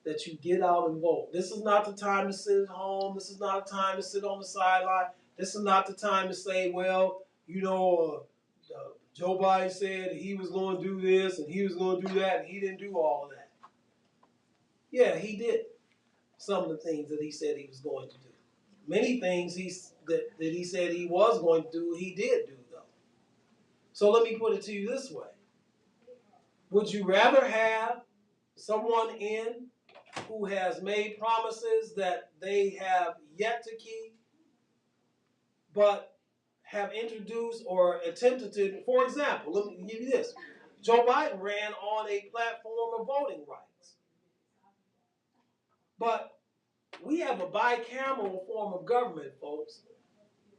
S1: that you get out and vote. This is not the time to sit at home. This is not the time to sit on the sideline. This is not the time to say, well, Joe Biden said he was going to do this and he was going to do that, and he didn't do all of that. Yeah, he did some of the things that he said he was going to do. Many things that he said he was going to do, he did do, though. So let me put it to you this way. Would you rather have someone in who has made promises that they have yet to keep, but have introduced or attempted to, for example, let me give you this. Joe Biden ran on a platform of voting rights. But we have a bicameral form of government, folks.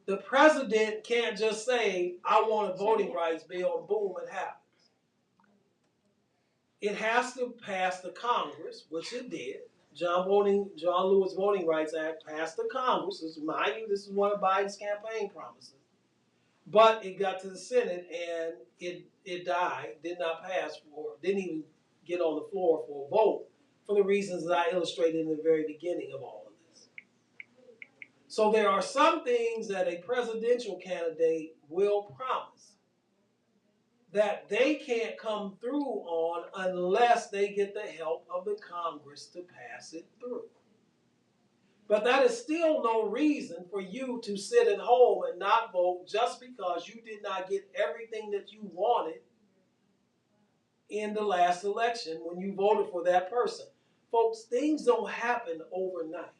S1: The president can't just say, I want a voting rights bill, and boom, it happens. It has to pass the Congress, which it did. John Lewis Voting Rights Act passed the Congress. Mind you, this is one of Biden's campaign promises. But it got to the Senate and it died, did not pass didn't even get on the floor for a vote for the reasons that I illustrated in the very beginning of all of this. So there are some things that a presidential candidate will promise that they can't come through on unless they get the help of the Congress to pass it through. But that is still no reason for you to sit at home and not vote just because you did not get everything that you wanted in the last election when you voted for that person. Folks, things don't happen overnight.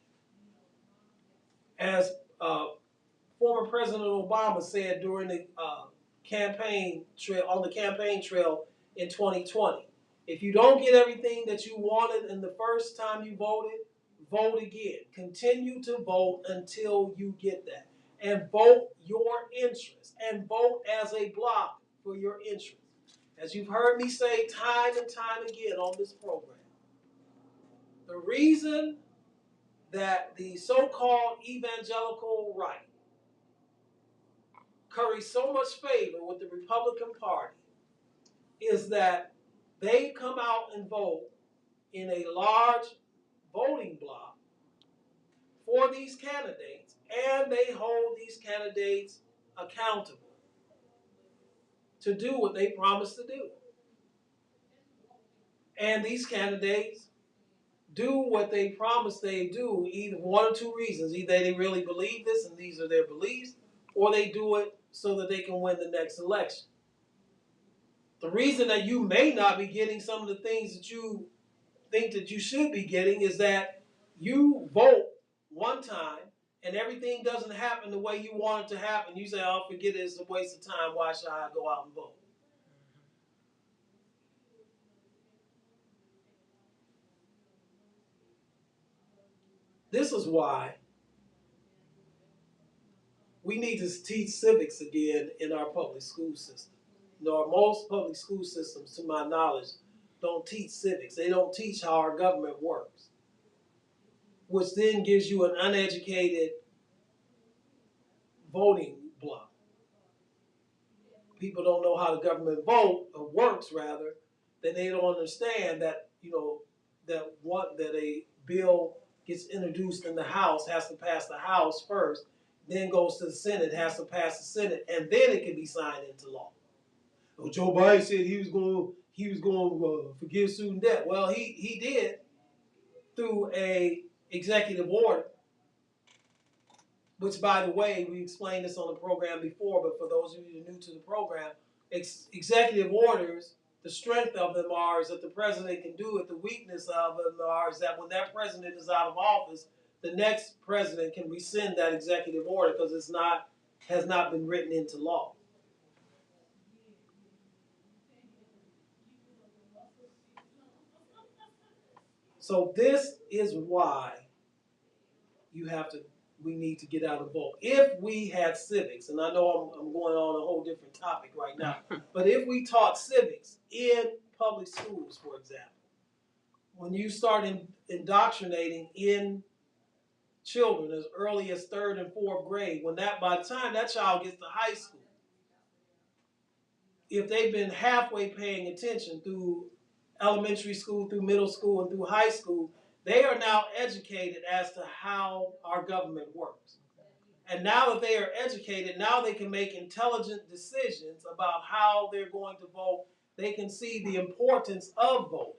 S1: As former President Obama said during the campaign trail in 2020, if you don't get everything that you wanted in the first time you voted, vote again. Continue to vote until you get that. And vote your interest. And vote as a block for your interest. As you've heard me say time and time again on this program, the reason that the so-called evangelical right curries so much favor with the Republican Party is that they come out and vote in a large voting block for these candidates, and they hold these candidates accountable to do what they promised to do. And these candidates do what they promise they do, either one or two reasons. Either they really believe this and these are their beliefs, or they do it so that they can win the next election. The reason that you may not be getting some of the things that you think that you should be getting is that you vote one time and everything doesn't happen the way you want it to happen. You say, oh, forget it, it's a waste of time. Why should I go out and vote? This is why we need to teach civics again in our public school system. Most public school systems, to my knowledge, don't teach civics. They don't teach how our government works, which then gives you an uneducated voting block. People don't know how the government works, rather, then they don't understand that, that a bill gets introduced in the House, has to pass the House first, then goes to the Senate, has to pass the Senate, and then it can be signed into law. Well, Joe Biden said he was going to forgive student debt. Well, he did through a executive order, which, by the way, we explained this on the program before, but for those of you who are new to the program, executive orders, the strength of them are is that the president can do it. The weakness of them are is that when that president is out of office, the next president can rescind that executive order because has not been written into law. So this is why we need to get out and vote. If we had civics, and I know I'm going on a whole different topic right now, but if we taught civics in public schools, for example, when you start indoctrinating in children as early as 3rd and 4th grade, by the time that child gets to high school, if they've been halfway paying attention through elementary school, through middle school, and through high school, they are now educated as to how our government works. And now that they are educated, now they can make intelligent decisions about how they're going to vote. They can see the importance of voting.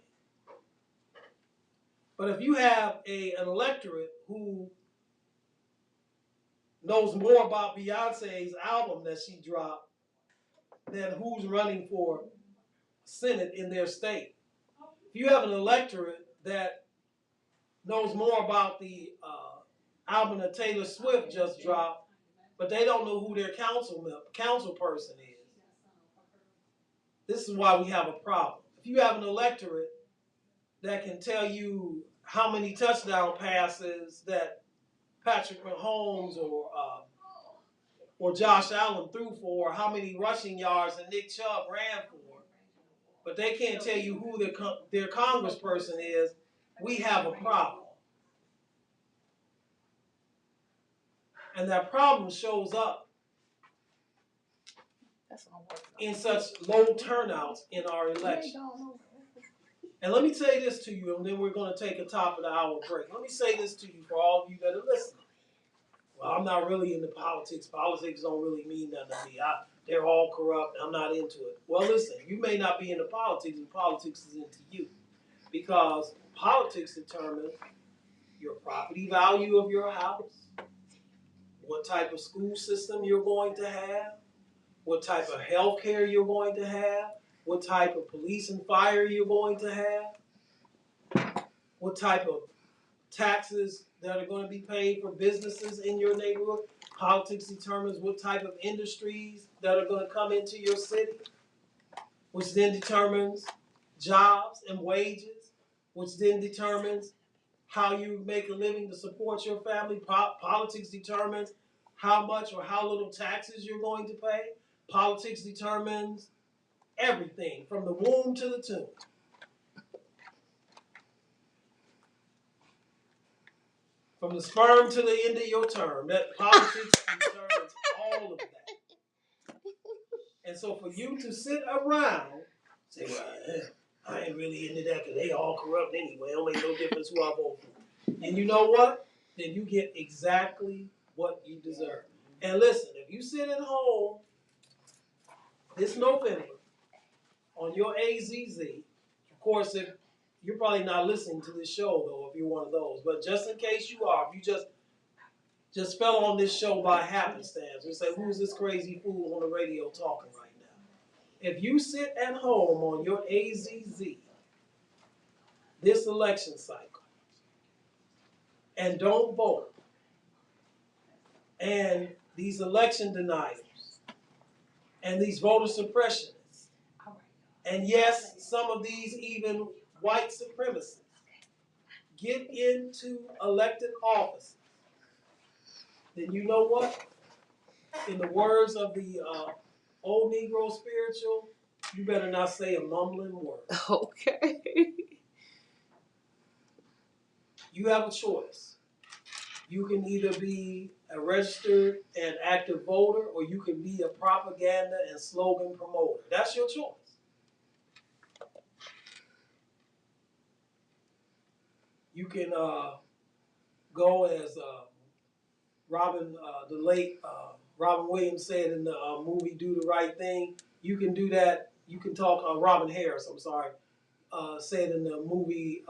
S1: But if you have an electorate who knows more about Beyonce's album that she dropped than who's running for Senate in their state, if you have an electorate that knows more about the album that Taylor Swift just dropped, but they don't know who their council person is, this is why we have a problem. If you have an electorate that can tell you how many touchdown passes that Patrick Mahomes or Josh Allen threw for, or how many rushing yards that Nick Chubb ran for, but they can't tell you who their congressperson is, we have a problem. And that problem shows up in such low turnouts in our elections. And let me say this to you, and then we're going to take a top of the hour break. Let me say this to you for all of you that are listening. Well, I'm not really into politics. Politics don't really mean nothing to me. They're all corrupt. I'm not into it. Well, listen, you may not be into politics, and politics is into you. Because politics determines your property value of your house, what type of school system you're going to have, what type of health care you're going to have, what type of police and fire you're going to have, what type of taxes that are going to be paid for businesses in your neighborhood. Politics determines what type of industries that are going to come into your city, which then determines jobs and wages, which then determines how you make a living to support your family. Politics determines how much or how little taxes you're going to pay. Politics determines everything from the womb to the tomb. From the sperm to the end of your term. That politics determines all of that. And so for you to sit around, say, well, I ain't really into that because they all corrupt anyway. It don't make no difference who I vote for. And you know what? Then you get exactly what you deserve. And listen, if you sit at home this November on your AZZ, of course, if you're probably not listening to this show, though, if you're one of those. But just in case you are, if you just fell on this show by happenstance, you say, who's this crazy fool on the radio talking right now? If you sit at home on your AZZ this election cycle and don't vote, and these election deniers, and these voter suppressionists, and yes, some of these even white supremacists get into elected office, then you know what? In the words of the old Negro spiritual, you better not say a mumbling word.
S2: Okay.
S1: You have a choice. You can either be a registered and active voter, or you can be a propaganda and slogan promoter. That's your choice. You can go as the late Robin Williams said in the movie Do the Right Thing. You can do that. You can talk, Robin Harris, I'm sorry, said in the movie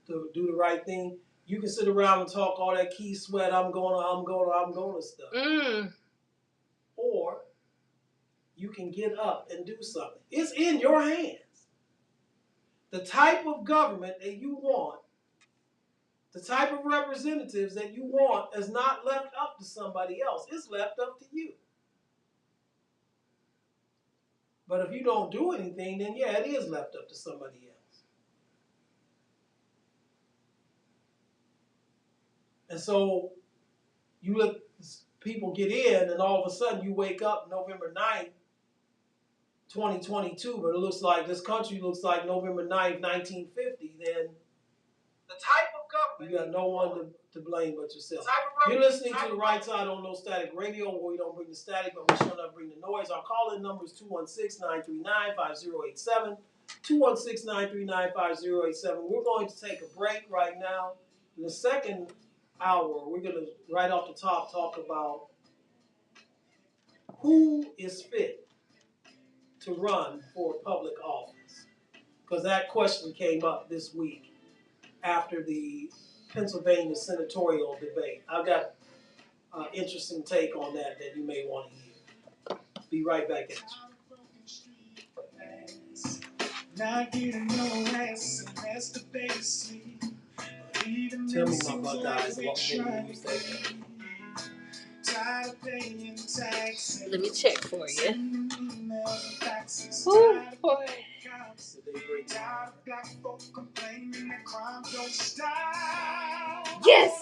S1: Do the Right Thing. You can sit around and talk all that key sweat, I'm going to stuff. Or you can get up and do something. It's in your hands. The type of government that you want, the type of representatives that you want is not left up to somebody else. It's left up to you. But if you don't do anything, then yeah, it is left up to somebody else. And so you let people get in, and all of a sudden you wake up November 9th, 2022, but it looks like this country looks like November 9th, 1950, then the type of government you got no one to blame but yourself. You're listening to the Right Side on No Static Radio, where we don't bring the static, but we sure enough bring the noise. Our call-in number is 216-939-5087. 216-939-5087. We're going to take a break right now. In the second hour, we're going to, right off the top, talk about who is fit to run for public office. Because that question came up this week after the Pennsylvania senatorial debate. I've got an interesting take on that you may want to hear. Be right back at you. Not getting no rest unless the baby sleep. Tell me my Buckeyes, what made you say that?
S2: Let me check for you. Ooh, boy. Yes!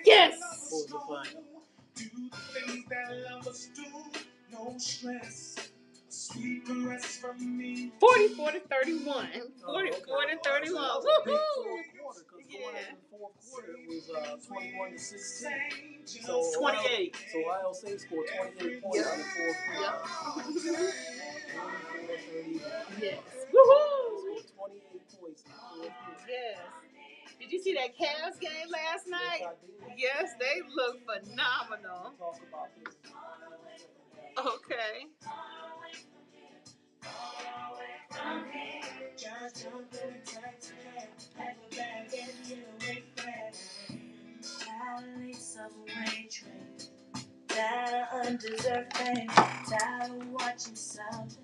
S2: Yes! 44 to 31. 44 to 31. Woohoo!
S1: Yeah. Fourth quarter was 21 to 16. So
S2: 28.
S1: So Ohio State scored 28 points in the fourth quarter.
S2: Yes. Woohoo!
S1: 28 points in the fourth quarter.
S2: Yes. Did you see that Cavs game last night? Yes, they look phenomenal.
S1: Talk about this.
S2: Okay. That undeserved fame, tired of watching something.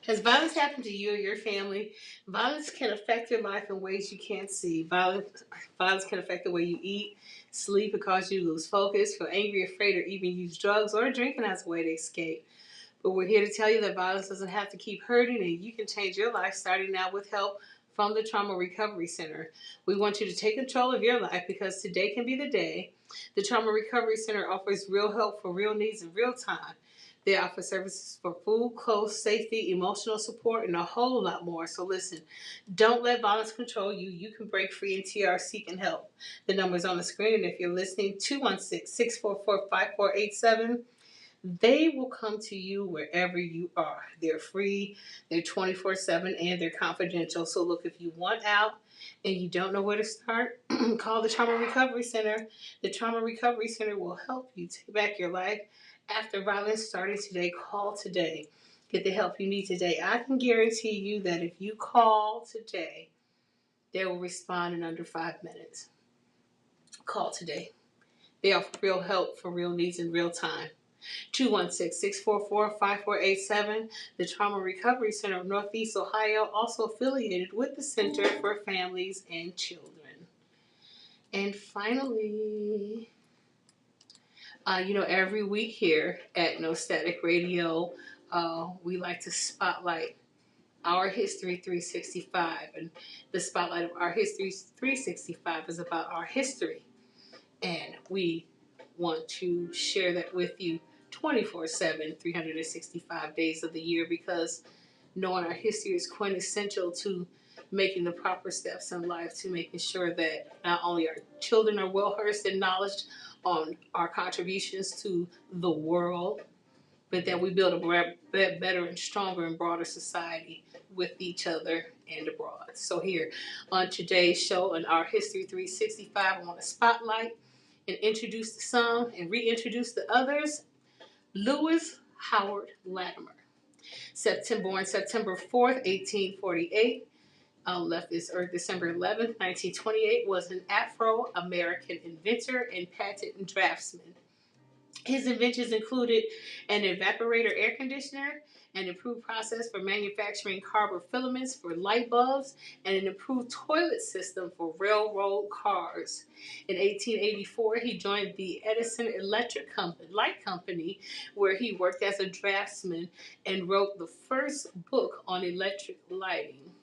S2: Has violence happened to you or your family? Violence can affect your life in ways you can't see. Violence can affect the way you eat, sleep, and cause you to lose focus, feel angry, afraid, or even use drugs or drinking as a way to escape. But we're here to tell you that violence doesn't have to keep hurting, and you can change your life starting now with help from the Trauma Recovery Center. We want you to take control of your life because today can be the day. The Trauma Recovery Center offers real help for real needs in real time. They offer services for food, clothes, safety, emotional support, and a whole lot more. So listen, don't let violence control you. You can break free and TR seeking help. The number's on the screen, and if you're listening, 216-644-5487. They will come to you wherever you are. They're free, they're 24/7, and they're confidential. So look, if you want out and you don't know where to start, call the Trauma Recovery Center. The Trauma Recovery Center will help you take back your life after violence started today. Call today. Get the help you need today. I can guarantee you that if you call today, they will respond in under 5 minutes. Call today. They offer real help for real needs in real time. 216-644-5487. The Trauma Recovery Center of Northeast Ohio, also affiliated with the Center for Families and Children. And finally, every week here at No Static Radio, we like to spotlight Our History 365. And the spotlight of Our History 365 is about our history. And we want to share that with you 24/7, 365 days of the year, because knowing our history is quintessential to making the proper steps in life, to making sure that not only our children are well versed in knowledge on our contributions to the world, but that we build a better and stronger and broader society with each other and abroad. So here on today's show on Our History 365, I want to spotlight and introduce some and reintroduce the others. Lewis Howard Latimer, born September 4th, 1848, left this earth December 11th, 1928, was an Afro-American inventor and patent draftsman. His inventions included an evaporator air conditioner, an improved process for manufacturing carbon filaments for light bulbs, and an improved toilet system for railroad cars. In 1884, he joined the Edison Light Company, where he worked as a draftsman and wrote the first book on electric lighting.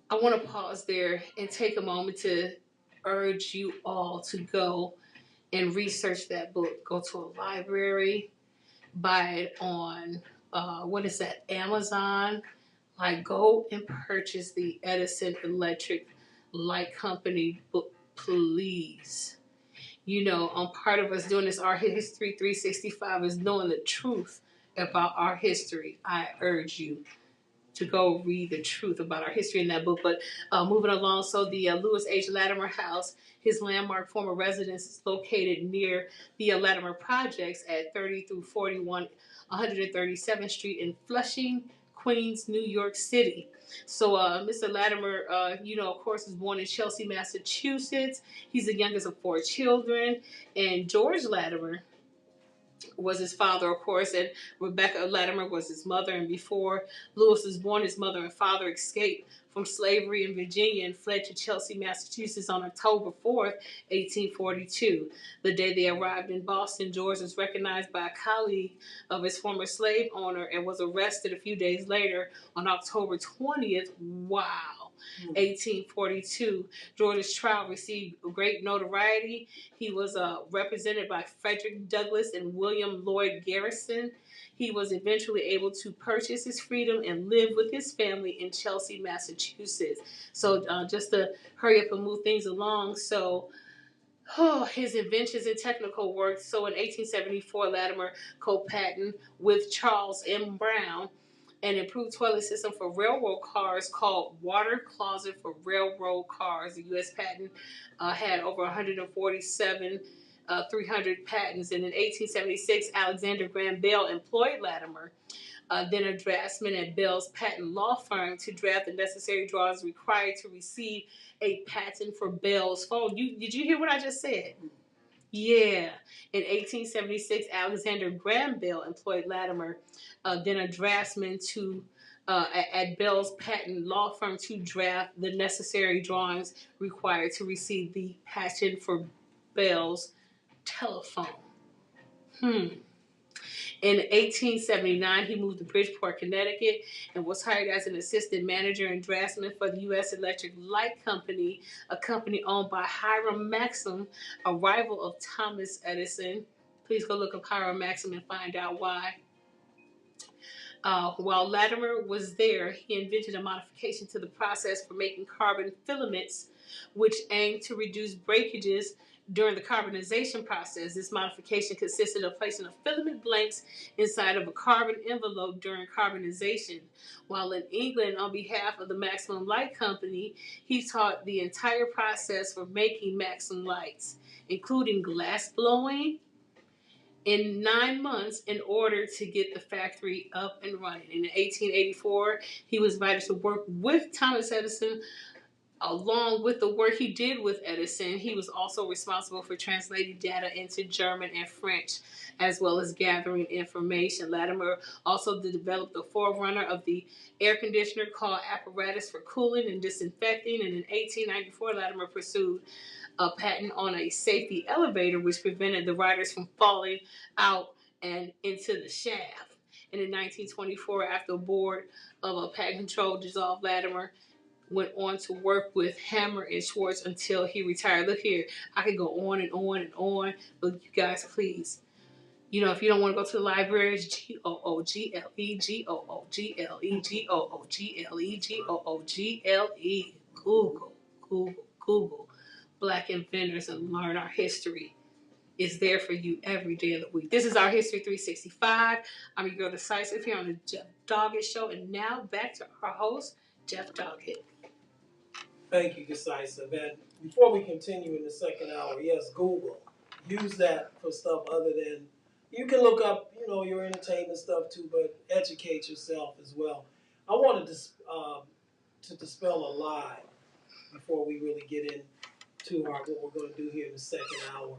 S2: I want to pause there and take a moment to urge you all to go and research that book. Go to a library, buy it on Amazon. Go and purchase the Edison Electric Light Company book, please. Part of us doing this Our History 365 is knowing the truth about our history. I urge you to go read the truth about our history in that book. But moving along, so the Lewis H. Latimer House, his landmark former residence, is located near the Latimer Projects at 30 through 41 137th Street in Flushing, Queens, New York City. So Mr. Latimer, of course, was born in Chelsea, Massachusetts. He's the youngest of 4 children. And George Latimer was his father, of course, and Rebecca Latimer was his mother. And before Lewis was born, his mother and father escaped from slavery in Virginia and fled to Chelsea, Massachusetts on October 4th, 1842. The day they arrived in Boston, George was recognized by a colleague of his former slave owner and was arrested a few days later on October 20th. Wow. 1842. George's trial received great notoriety. He was represented by Frederick Douglass and William Lloyd Garrison. He was eventually able to purchase his freedom and live with his family in Chelsea, Massachusetts. So just to hurry up and move things along, his inventions and technical work. So in 1874, Latimer co-patented with Charles M. Brown an improved toilet system for railroad cars called Water Closet for Railroad Cars. The U.S. patent had over 147 300 patents. And in 1876, Alexander Graham Bell employed Latimer, then a draftsman at Bell's patent law firm, to draft the necessary drawings required to receive a patent for Bell's phone. Did you hear what I just said? Yeah. In 1876, Alexander Graham Bell employed Latimer, then a draftsman, at Bell's patent law firm to draft the necessary drawings required to receive the patent for Bell's telephone. In 1879, he moved to Bridgeport, Connecticut, and was hired as an assistant manager and draftsman for the U.S. Electric Light Company, a company owned by Hiram Maxim, a rival of Thomas Edison. Please go look up Hiram Maxim and find out why. While Latimer was there, he invented a modification to the process for making carbon filaments, which aimed to reduce breakages during the carbonization process. This modification consisted of placing a filament blanks inside of a carbon envelope during carbonization. While in England, on behalf of the Maximum Light Company, he taught the entire process for making Maxim lights, including glass blowing, in 9 months in order to get the factory up and running. In 1884, he was invited to work with Thomas Edison. Along with the work he did with Edison, he was also responsible for translating data into German and French, as well as gathering information. Latimer also developed the forerunner of the air conditioner called apparatus for cooling and disinfecting. And in 1894, Latimer pursued a patent on a safety elevator which prevented the riders from falling out and into the shaft. And in 1924, after a board of a patent control dissolved, Latimer went on to work with Hammer and Schwartz until he retired. Look here, I could go on and on and on, but you guys, please, if you don't want to go to the library, it's Google, Google, Google. Black inventors and learn our history is there for you every day of the week. This is our History 365. I'm your girl Decisive here on the Jeff Doggett Show. And now back to our host, Jeff Doggett.
S1: Thank you, Decisive. And before we continue in the second hour, yes, Google. Use that for stuff other than, you can look up, your entertainment stuff too, but educate yourself as well. I wanted to dispel a lie before we really get into what we're going to do here in the second hour.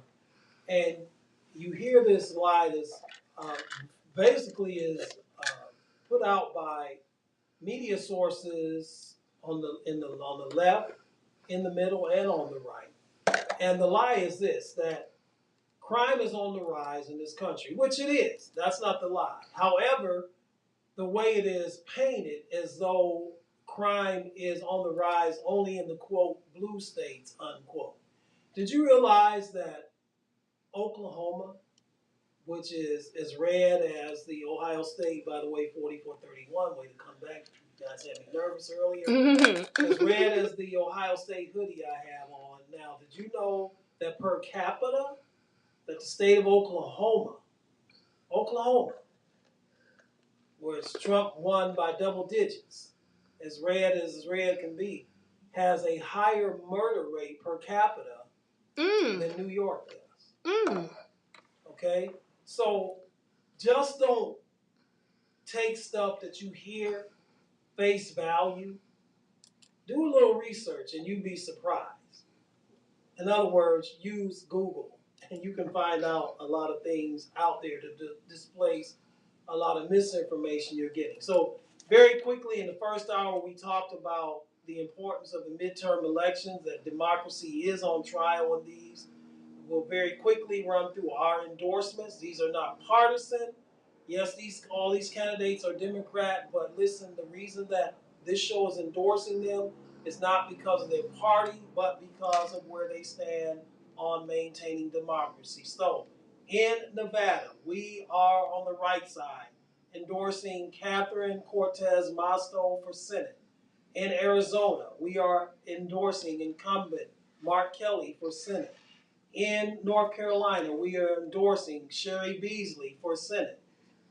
S1: And you hear this lie that's basically is put out by media sources on the left, in the middle, and on the right. And the lie is this, that crime is on the rise in this country, which it is. That's not the lie. However, the way it is painted as though crime is on the rise only in the, quote, blue states, unquote. Did you realize that Oklahoma, which is as red as the Ohio State, by the way, 44-31, way to come back. You guys had me nervous earlier. As red as the Ohio State hoodie I have on. Now, did you know that per capita, that the state of Oklahoma, where Trump won by double digits, as red can be, has a higher murder rate per capita than New York does. Okay? So just don't take stuff that you hear face value. Do a little research and you'd be surprised. In other words, use Google and you can find out a lot of things out there to displace a lot of misinformation you're getting. So very quickly in the first hour, we talked about the importance of the midterm elections, that democracy is on trial in these. We'll very quickly run through our endorsements. These are not partisan. Yes, all these candidates are Democrat, but listen, the reason that this show is endorsing them is not because of their party, but because of where they stand on maintaining democracy. So, in Nevada, we are on the right side, endorsing Catherine Cortez Masto for Senate. In Arizona, we are endorsing incumbent Mark Kelly for Senate. In North Carolina, we are endorsing Sherry Beasley for Senate.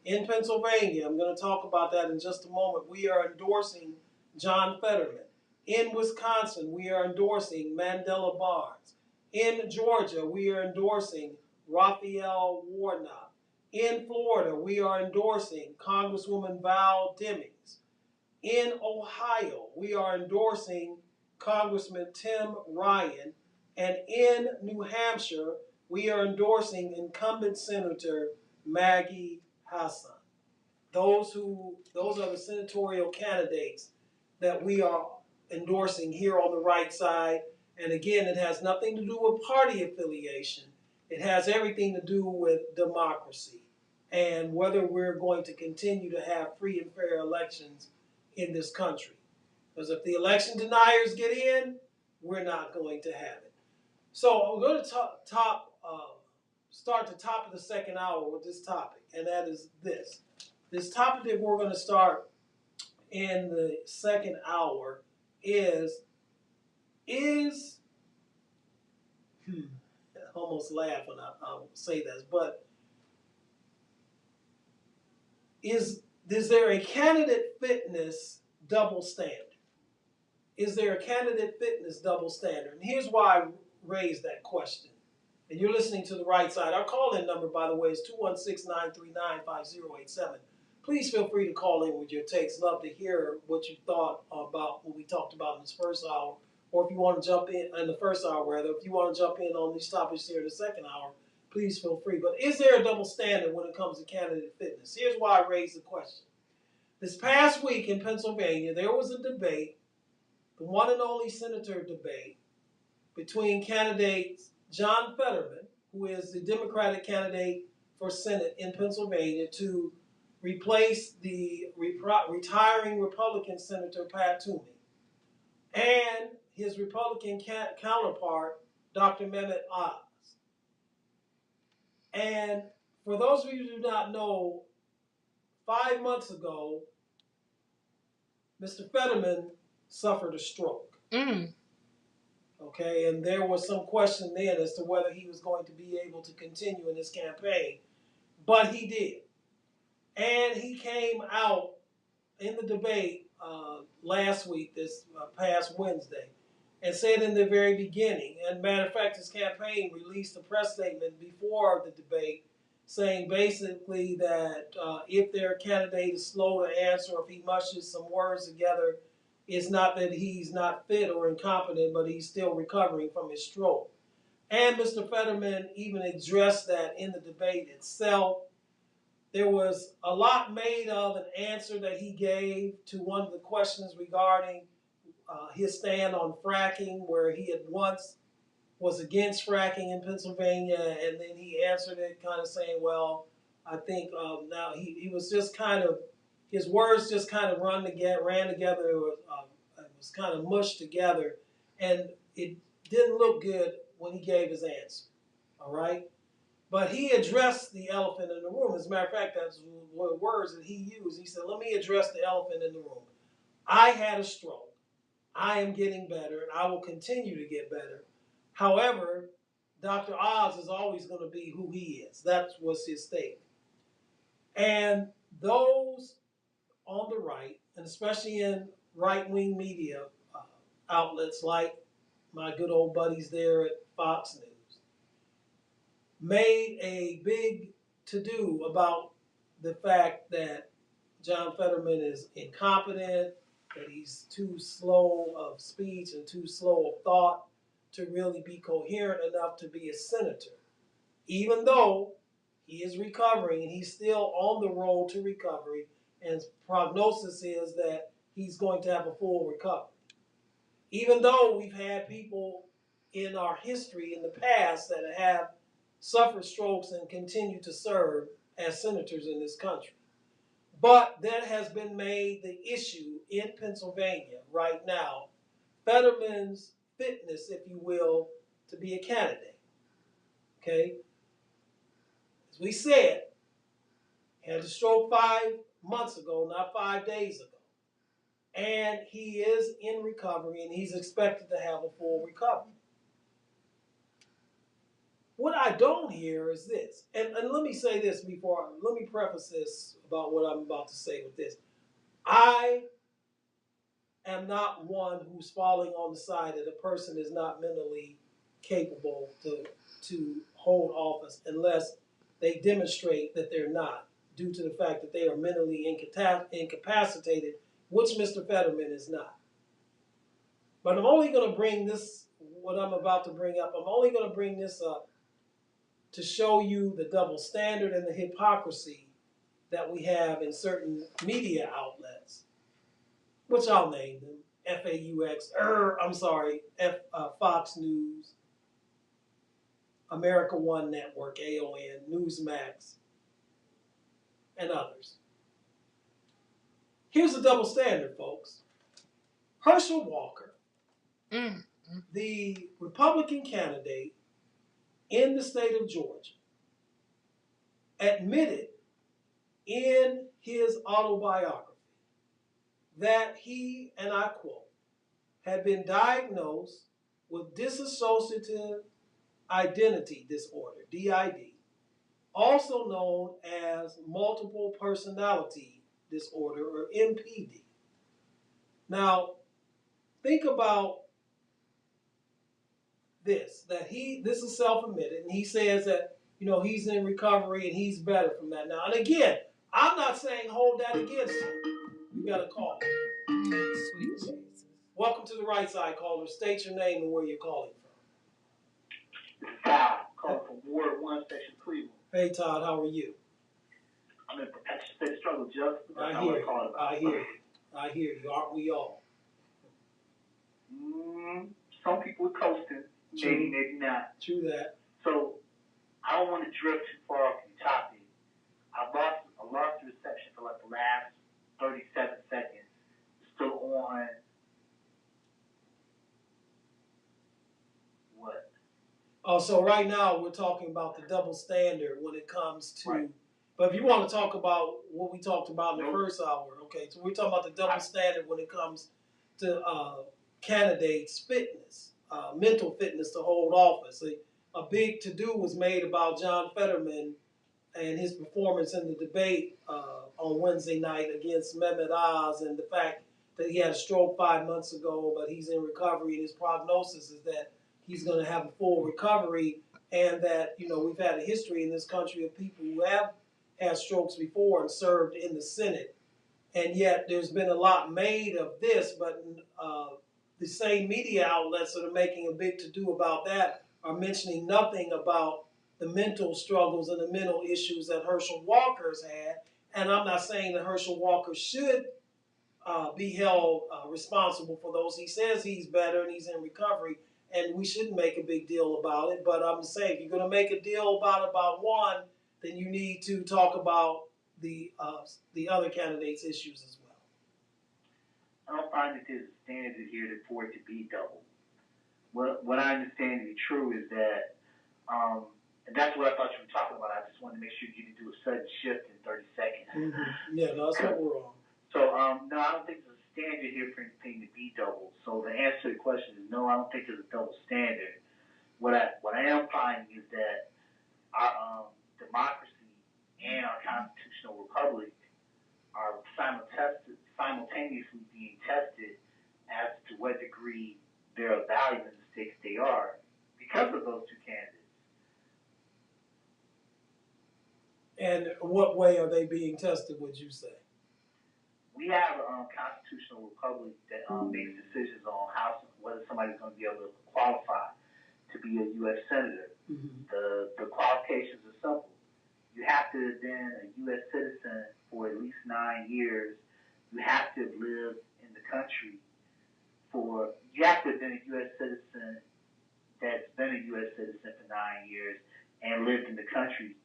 S1: In Pennsylvania, I'm going to talk about that in just a moment, we are endorsing John Fetterman. In Wisconsin, we are endorsing Mandela Barnes. In Georgia, we are endorsing Raphael Warnock. In Florida, we are endorsing Congresswoman Val Demings. In Ohio, we are endorsing Congressman Tim Ryan. And in New Hampshire, we are endorsing incumbent Senator Maggie Hassan. Those are the senatorial candidates that we are endorsing here on the right side. And again, it has nothing to do with party affiliation. It has everything to do with democracy and whether we're going to continue to have free and fair elections in this country. Because if the election deniers get in, we're not going to have it. So we're going to start the top of the second hour with this topic, and that is this. This topic that we're going to start in the second hour is I almost laugh when I say this, but is there a candidate fitness double standard? Is there a candidate fitness double standard? And here's why I raised that question. And you're listening to the right side. Our call-in number, by the way, is 216-939-5087. Please feel free to call in with your takes. Love to hear what you thought about what we talked about in this first hour. Or if you want to jump in the first hour, rather, if you want to jump in on these topics here in the second hour, please feel free. But is there a double standard when it comes to candidate fitness? Here's why I raised the question. This past week in Pennsylvania, there was a debate, the one and only senator debate, between candidates John Fetterman, who is the Democratic candidate for Senate in Pennsylvania, to replace the retiring Republican Senator Pat Toomey, and his Republican counterpart, Dr. Mehmet Oz. And for those of you who do not know, 5 months ago, Mr. Fetterman suffered a stroke. Okay, and there was some question then as to whether he was going to be able to continue in his campaign, but he did. And he came out in the debate last week, this past Wednesday, and said in the very beginning, and matter of fact, his campaign released a press statement before the debate saying basically that if their candidate is slow to answer, if he mushes some words together, it's not that he's not fit or incompetent, but he's still recovering from his stroke. And Mr. Fetterman even addressed that in the debate itself. There was a lot made of an answer that he gave to one of the questions regarding his stand on fracking, where he had once was against fracking in Pennsylvania, and then he answered it kind of saying, well, I think now he was just kind of, his words just kind of ran together, it was kind of mushed together, and it didn't look good when he gave his answer, all right? But he addressed the elephant in the room. As a matter of fact, that's one of the words that he used. He said, let me address the elephant in the room. I had a stroke. I am getting better, and I will continue to get better. However, Dr. Oz is always going to be who he is. That was his statement. And those on the right, and especially in right-wing media outlets like my good old buddies there at Fox News, made a big to-do about the fact that John Fetterman is incompetent, that he's too slow of speech and too slow of thought to really be coherent enough to be a senator, even though he is recovering and he's still on the road to recovery, and prognosis is that he's going to have a full recovery. Even though we've had people in our history in the past that have suffered strokes and continue to serve as senators in this country. But that has been made the issue in Pennsylvania right now, Fetterman's fitness, if you will, to be a candidate. Okay? As we said, he had a stroke 5 months ago, not 5 days ago. And he is in recovery, and he's expected to have a full recovery. What I don't hear is this, and let me say this let me preface this about what I'm about to say with this. I am not one who's falling on the side that a person is not mentally capable to hold office unless they demonstrate that they're not, due to the fact that they are mentally incapacitated, which Mr. Fetterman is not. But I'm only going to bring this, what I'm about to bring up, I'm only going to bring this up to show you the double standard and the hypocrisy that we have in certain media outlets, which I'll name them: FAUX, I'm sorry, Fox News, America One Network, AON, Newsmax, and others. Here's the double standard, folks. Herschel Walker, the Republican candidate in the state of Georgia, admitted in his autobiography that he, and I quote, had been diagnosed with dissociative identity disorder, DID, also known as multiple personality disorder, or MPD. Now, think about this, this is self-admitted, and he says that, he's in recovery and he's better from that now. And again, I'm not saying hold that against him. You got a call.
S2: Sweet Jesus.
S1: Welcome to the Right Side, caller. State your name and where you're calling from.
S3: This is Todd, calling from Ward 1, Section Cleveland.
S1: Hey, Todd, how are you?
S3: I'm in perpetual state of struggle, Jeff.
S1: I hear you. Aren't we all?
S3: Some people are coasting, maybe not.
S1: True that.
S3: So I don't want to drift too far off the topic. I lost the reception for like the last 37 seconds. Still on what?
S1: Oh, so right now we're talking about the double standard when it comes to. Right. But if you want to talk about what we talked about in the first hour, okay? So we're talking about the double standard when it comes to candidates' fitness, mental fitness to hold office. A big to-do was made about John Fetterman and his performance in the debate on Wednesday night against Mehmet Oz, and the fact that he had a stroke 5 months ago, but he's in recovery, and his prognosis is that he's going to have a full recovery, and that, we've had a history in this country of people who have had strokes before and served in the Senate. And yet there's been a lot made of this, but the same media outlets that are making a big to-do about that are mentioning nothing about the mental struggles and the mental issues that Herschel Walker's had. And I'm not saying that Herschel Walker should be held responsible for those. He says he's better and he's in recovery, and we shouldn't make a big deal about it. But I'm saying, if you're going to make a deal about one, then you need to talk about the other candidates' issues as well.
S3: I don't find that there's a standard here for it to be double. What I understand to be true is that, and that's what I thought you were talking about. I just wanted to make sure you didn't do a sudden shift in 30 seconds.
S1: Mm-hmm. Yeah, no, that's what we're on.
S3: So, no, I don't think there's a standard here for anything to be double. So the answer to the question is no, I don't think there's a double standard. What I am finding is that our democracy and our constitutional republic are simultaneously being tested as to what degree they're of value in the states they are because of those two candidates.
S1: And what way are they being tested, would you say?
S3: We have a constitutional republic that makes decisions on whether somebody's going to be able to qualify to be a U.S. senator. Mm-hmm. The qualifications are simple. You have to have been a U.S. citizen for at least 9 years. You have to have lived in the country you have to have been a U.S. citizen that's been a U.S. citizen for 9 years and lived in the country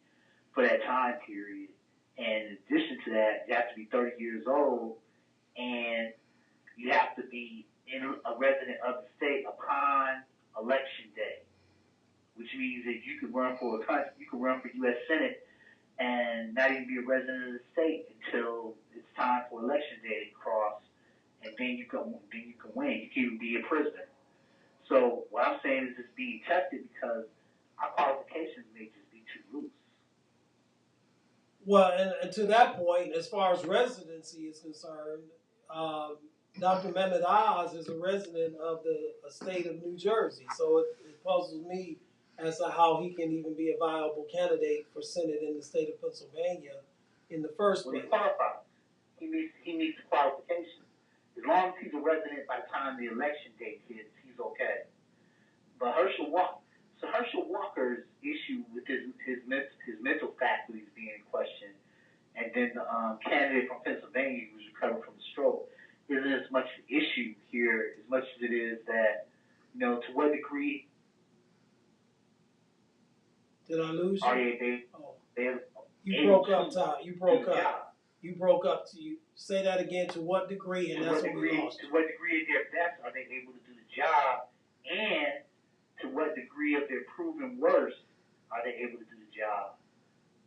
S3: for that time period. And in addition to that, you have to be 30 years old, and you have to be a resident of the state upon election day, which means that you can run for U.S. Senate and not even be a resident of the state until it's time for election day to cross, and then you can win. You can even be a prisoner. So what I'm saying is it's being tested because our qualifications may just be too loose.
S1: Well, and to that point, as far as residency is concerned, Dr. Mehmet Oz is a resident of the state of New Jersey. So it puzzles me as to how he can even be a viable candidate for Senate in the state of Pennsylvania in the first place.
S3: Well, he qualifies. He meets the qualifications. As long as he's a resident by the time the election date hits, he's okay. But Herschel Walker, So Herschel Walker's issue with his mental faculties being questioned, and then the candidate from Pennsylvania who's recovering from a stroke, isn't as much an issue here as much as it is that, to what degree
S1: Did I lose you?
S3: are they
S1: You broke up, Todd. You broke up. You broke up. You say that again. To what degree? And that's what we lost.
S3: To what degree of their best are they able to do the job, and to what degree of their proven worst are they able to do the job?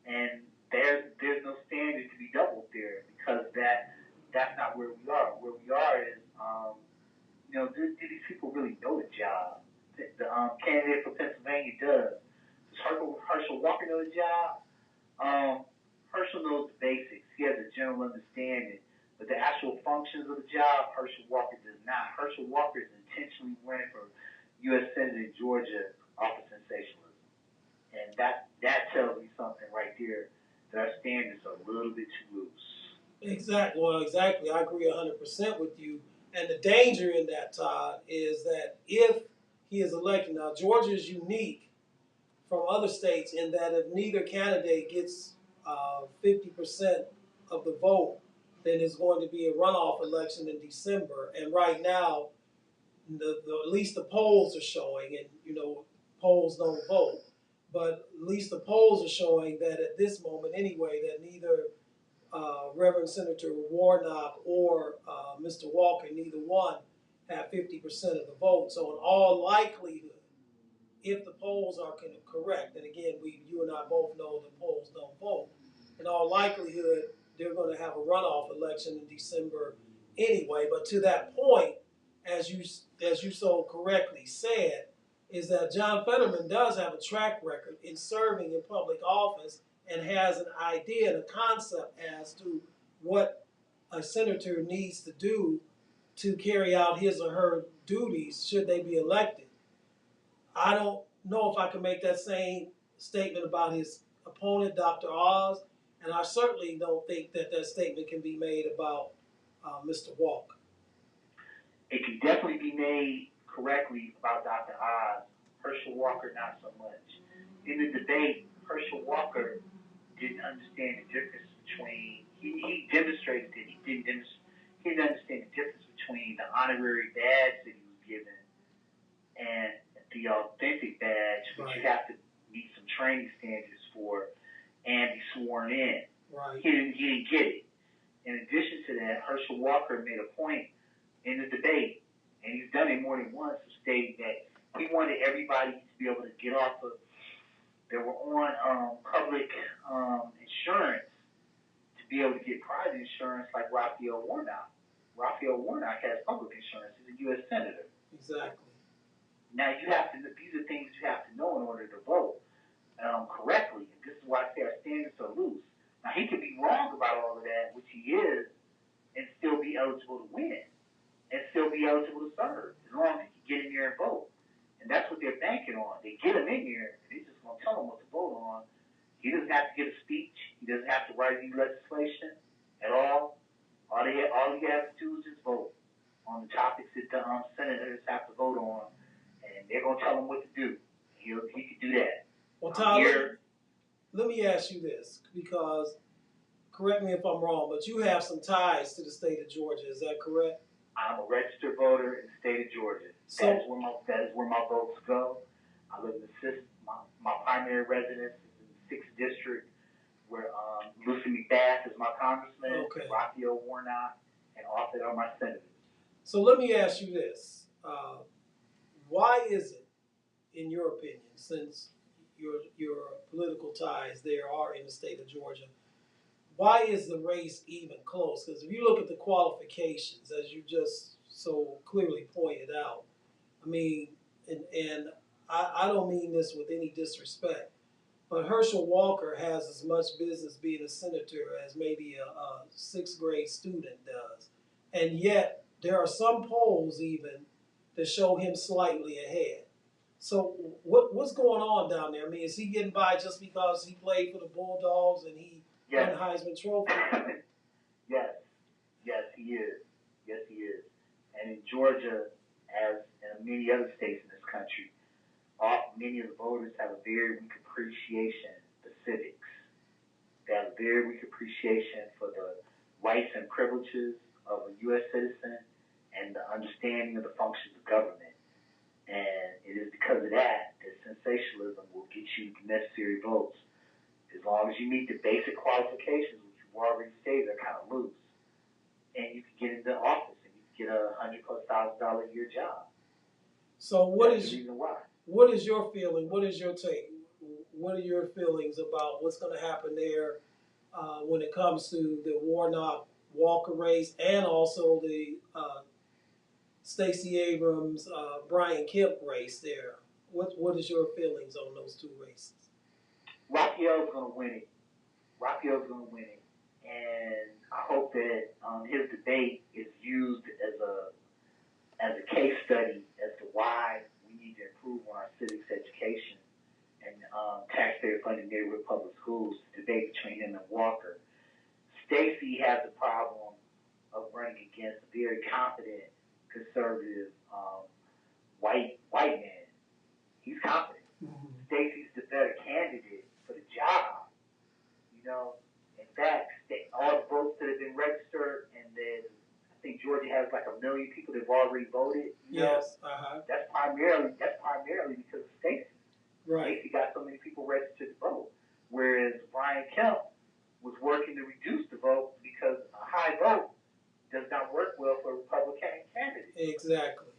S3: And there's no standard to be doubled there, because that's not where we are. Where we are is, do these people really know the job? The candidate for Pennsylvania does. Does Herschel Walker know the job? Herschel knows the basics. He has a general understanding. But the actual functions of the job, Herschel Walker does not. Herschel Walker is intentionally running for U.S. Senator in Georgia off of sensationalism. And that tells me something right there, that our standards are a little bit too loose.
S1: Exactly. Well, exactly. I agree 100% with you. And the danger in that, Todd, is that if he is elected, now Georgia is unique from other states in that if neither candidate gets 50% of the vote, then it's going to be a runoff election in December. And right now, at least the polls are showing, and polls don't vote, but at least the polls are showing that at this moment anyway, that neither Reverend Senator Warnock or Mr. Walker, neither one have 50% of the vote. So in all likelihood, if the polls are correct, and again, you and I both know the polls don't vote, in all likelihood, they're going to have a runoff election in December anyway. But to that point, as you so correctly said, is that John Fetterman does have a track record in serving in public office and has an idea and a concept as to what a senator needs to do to carry out his or her duties should they be elected. I don't know if I can make that same statement about his opponent, Dr. Oz, and I certainly don't think that statement can be made about Mr. Walker.
S3: It can definitely be made correctly about Dr. Oz. Herschel Walker, not so much. In the debate, Herschel Walker didn't understand the difference between, he demonstrated that he didn't understand the difference between the honorary badge that he was given and the authentic badge, which you have to meet some training standards for and be sworn in.
S1: Right.
S3: He didn't get it. In addition to that, Herschel Walker made a point in the debate, and he's done it more than once, of stating that he wanted everybody to be able to get off of, that were on public insurance, to be able to get private insurance like Raphael Warnock. Raphael Warnock has public insurance. He's a U.S. Senator.
S1: Exactly.
S3: Now, these are things you have to know in order to vote correctly. And this is why I say our standards are loose. Now, he could be wrong about all of that, which he is, and still be eligible to win, and still be eligible to serve, as long as he can get in there and vote. And that's what they're banking on. They get him in here, and they're just going to tell him what to vote on. He doesn't have to give a speech. He doesn't have to write any legislation at all. All he has to do is just vote on the topics that the senators have to vote on, and they're going to tell him what to do. He can do that.
S1: Well, Todd, let me ask you this, because correct me if I'm wrong, but you have some ties to the state of Georgia. Is that correct?
S3: I'm a registered voter in the state of Georgia.
S1: So,
S3: that is where my votes go. I live in the my primary residence is in the 6th district, where Lucy McBath is my congressman,
S1: okay.
S3: Raphael Warnock, and Offit are my senators.
S1: So let me ask you this: why is it, in your opinion, since your political ties there are in the state of Georgia, why is the race even close? Because if you look at the qualifications, as you just so clearly pointed out, I mean, and I don't mean this with any disrespect, but Herschel Walker has as much business being a senator as maybe a 6th grade student does. And yet, there are some polls even that show him slightly ahead. So what's going on down there? I mean, is he getting by just because he played for the Bulldogs and he won the Heisman Trophy?
S3: Yes, he is. Yes, he is. And in Georgia, as in many other states in this country, many of the voters have a very weak appreciation for civics. They have a very weak appreciation for the rights and privileges of a U.S. citizen and the understanding of the functions of government. And it is because of that that sensationalism will get you the necessary votes. As long as you meet the basic qualifications, which you've already stated are kind of loose, and you can get into office and you can get a $100,000+ a year job.
S1: So what
S3: That's
S1: is
S3: the reason why.
S1: what is your feeling? What is your take? What are your feelings about what's going to happen there when it comes to the Warnock Walker race and also the Stacey Abrams Brian Kemp race there? What is your feelings on those two races?
S3: Raphael's going to win it. Raphael's going to win it. And I hope that his debate is used as a case study as to why we need to improve on our civics education and taxpayer-funded neighborhood public schools. To debate between him and Walker. Stacey has the problem of running against a very confident, conservative, white man. He's confident.
S1: Mm-hmm.
S3: Stacey's the better candidate for the job. In fact, all the votes that have been registered, and then I think Georgia has like 1 million people that have already voted.
S1: Yes.
S3: That's primarily because of Stacey.
S1: Right.
S3: Stacey got so many people registered to vote, whereas Brian Kemp was working to reduce the vote because a high vote does not work well for a Republican candidate.
S1: Exactly.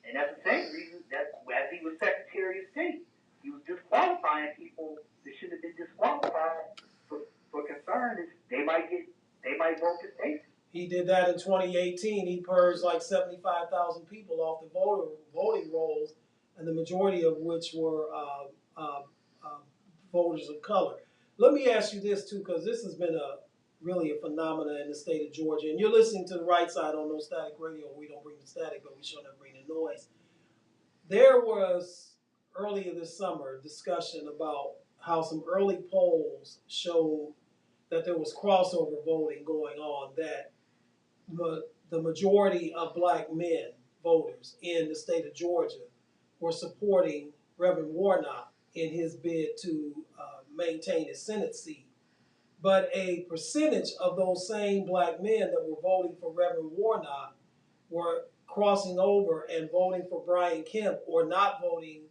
S3: And that's the same reason that as he was Secretary of State, he was disqualifying people that should have been disqualified for concern is they might vote for Stacey.
S1: He did that in 2018. He purged like 75,000 people off the voting rolls, and the majority of which were voters of color. Let me ask you this too, because this has been really a phenomenon in the state of Georgia. And you're listening to the right side on No Static Radio. We don't bring the static, but we sure enough bring the noise. There was earlier this summer discussion about how some early polls showed that there was crossover voting going on, that the majority of black men voters in the state of Georgia were supporting Reverend Warnock in his bid to maintain his Senate seat. But a percentage of those same black men that were voting for Reverend Warnock were crossing over and voting for Brian Kemp or not voting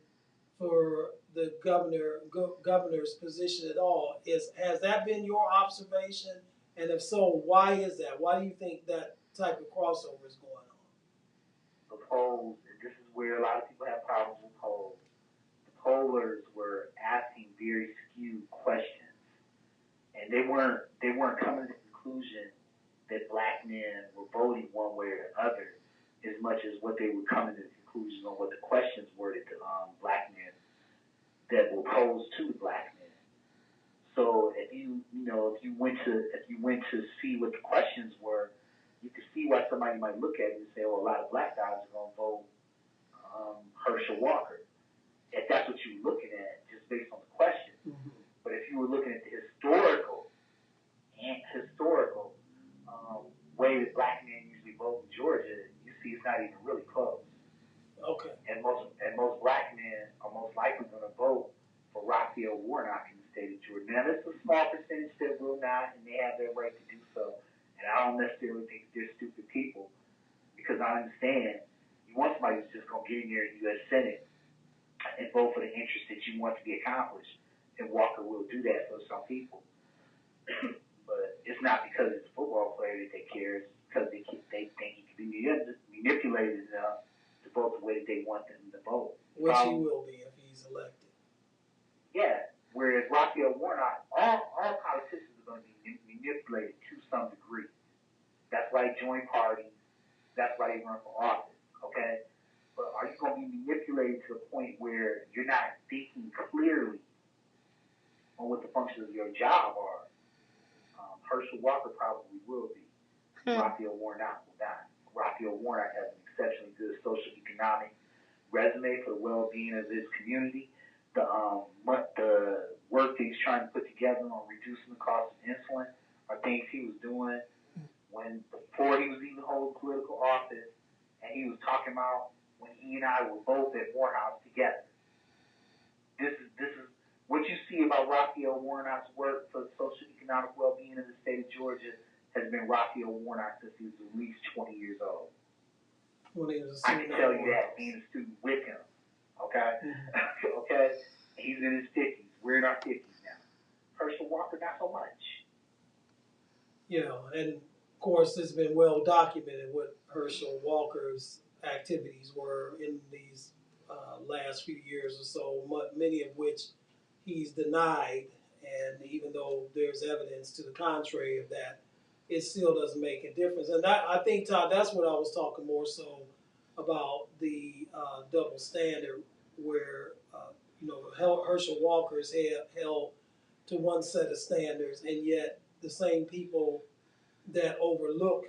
S1: for the governor's position at all. Has that been your observation? And if so, why is that? Why do you think that type of crossover is going on?
S3: The polls, and this is where a lot of people have problems with polls. The pollers were asking very skewed questions, and they weren't coming to the conclusion that black men were voting one way or the other, as much as what they were coming to the conclusion on what the questions were that the black men that were posed to the black men. So if you went to see what the questions were, you could see why somebody might look at it and say, "Oh, a lot of black guys are going to vote Herschel Walker." If that's what you were looking at, just based on the question. Mm-hmm. But if you were looking at the historical way that black men usually vote in Georgia, you see it's not even really close.
S1: Okay.
S3: And most black men are most likely going to vote for Raphael Warnock in the state of Georgia. Now, there's a small percentage that will not, and they have their right to do so. And I don't necessarily think they're stupid people, because I understand you want somebody who's just going to get in there in the U.S. Senate and vote for the interests that you want to be accomplished. And Walker will do that for some people. But it's not because it's a football player that they care. It's because they think he can be manipulated enough to vote the way that they want them to vote.
S1: Which he will be if he's elected.
S3: Yeah. Whereas Raphael Warnock, all politicians are going to be manipulated to some degree. That's why they join parties. That's why they run for office. Okay? But are you going to be manipulated to the point where you're not thinking clearly on what the functions of your job are? Herschel Walker probably will be. Raphael Warnock will not. Raphael Warnock has an exceptionally good social economic resume for the well-being of his community. The work that he's trying to put together on reducing the cost of insulin are things he was doing before he was even holding political office, and he was talking about when he and I were both at Morehouse together. this is what you see about Raphael Warnock's work for the social economic well-being of the state of Georgia has been Raphael Warnock since he was at least 20 years old. I can tell you that being a student with him. Okay, okay. He's in his 50s. We're in our 50s now. Herschel Walker, not so much.
S1: Yeah, and of course, it's been well documented what Herschel Walker's activities were in these last few years or so, many of which he's denied. And even though there's evidence to the contrary of that, it still doesn't make a difference. And I think, Todd, that's what I was talking more so about the double standard, where Herschel Walker is held to one set of standards, and yet the same people that overlook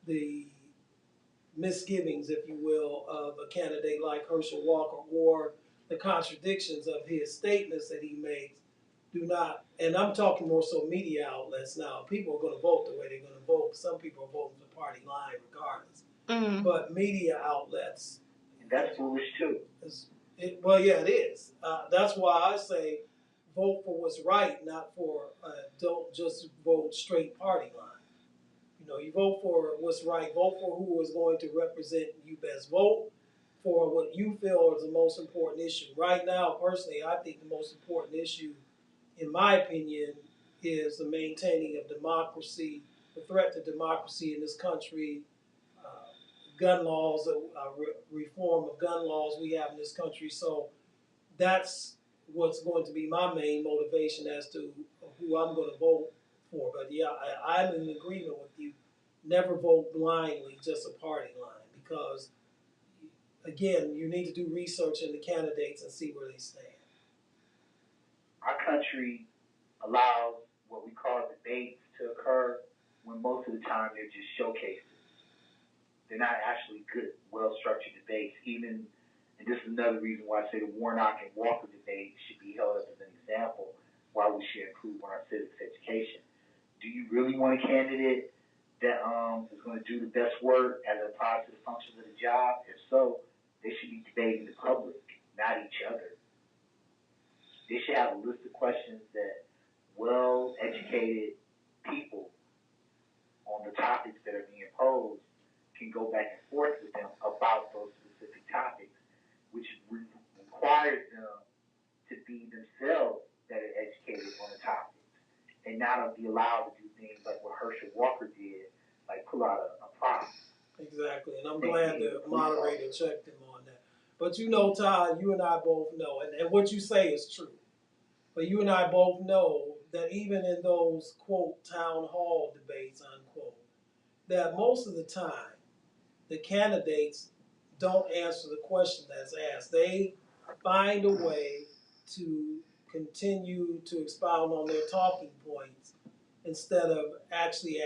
S1: the misgivings, if you will, of a candidate like Herschel Walker, or the contradictions of his statements that he makes, do not, and I'm talking more so media outlets now. People are going to vote the way they're going to vote. Some people are voting for party line regardless. Mm-hmm. But media outlets.
S3: And that's foolish too.
S1: Well, yeah, it is. That's why I say vote for what's right, not for, don't just vote straight party line. You vote for what's right. Vote for who is going to represent you best. Vote for what you feel is the most important issue. Right now, personally, I think the most important issue, in my opinion, is the maintaining of democracy, the threat to democracy in this country, gun laws, reform of gun laws we have in this country. So that's what's going to be my main motivation as to who I'm going to vote for. But yeah, I'm in agreement with you. Never vote blindly, just a party line, because again, you need to do research in the candidates and see where they stand.
S3: Our country allows what we call debates to occur when most of the time they're just showcases. They're not actually good, well-structured debates. And this is another reason why I say the Warnock and Walker debate should be held up as an example why we should improve on our civics education. Do you really want a candidate that is going to do the best work as it applies to the functions of the job? If so, they should be debating the public, not each other. They should have a list of questions that well-educated people on the topics that are being posed can go back and forth with them about those specific topics, which requires them to be themselves better educated on the topics and not be allowed to do things like what Herschel Walker did, like pull out a prop.
S1: Exactly, and I'm glad the moderator checked him on that. But Todd, you and I both know, and what you say is true, but you and I both know that even in those, quote, town hall debates, unquote, that most of the time, the candidates don't answer the question that's asked. They find a way to continue to expound on their talking points instead of actually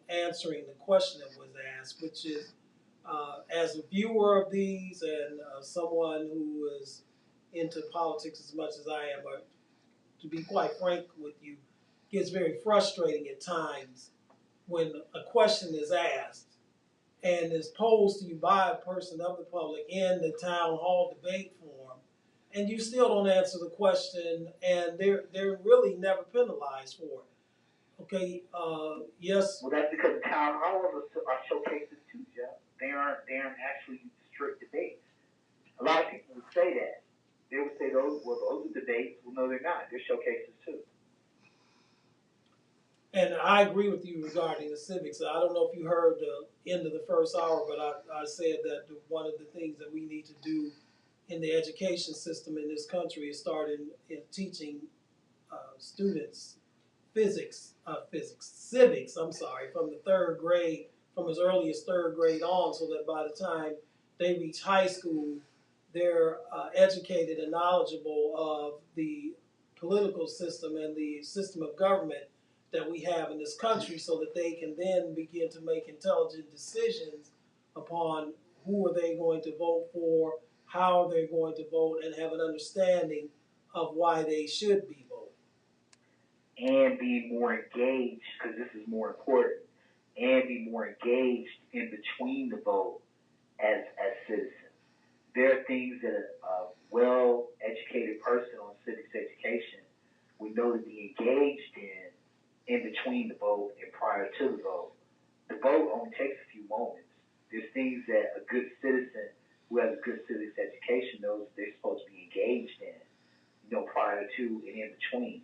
S1: answering the question that was asked, which is, as a viewer of these and someone who is into politics as much as I am, but to be quite frank with you, gets very frustrating at times when a question is asked and is posed to you by a person of the public in the town hall debate forum, and you still don't answer the question, and they're really never penalized for it. Okay, yes.
S3: Well, that's because town halls are showcases too, Jeff. They aren't actually strict debates. A lot of people would say that. They would say those are debates. Well, no, they're not. They're showcases too.
S1: And I agree with you regarding the civics. I don't know if you heard the end of the first hour, but I said that one of the things that we need to do in the education system in this country is start in teaching students civics, from the third grade, from as early as third grade on, so that by the time they reach high school, they're educated and knowledgeable of the political system and the system of government that we have in this country, so that they can then begin to make intelligent decisions upon who are they going to vote for, how they're going to vote, and have an understanding of why they should be voting.
S3: And be more engaged, because this is more important, and be more engaged in between the vote as citizens. There are things that a well-educated educated person on civics education would know to be engaged in between the vote and prior to the vote. The vote only takes a few moments. There's things that a good citizen who has a good civics education knows they're supposed to be engaged in, prior to and in between.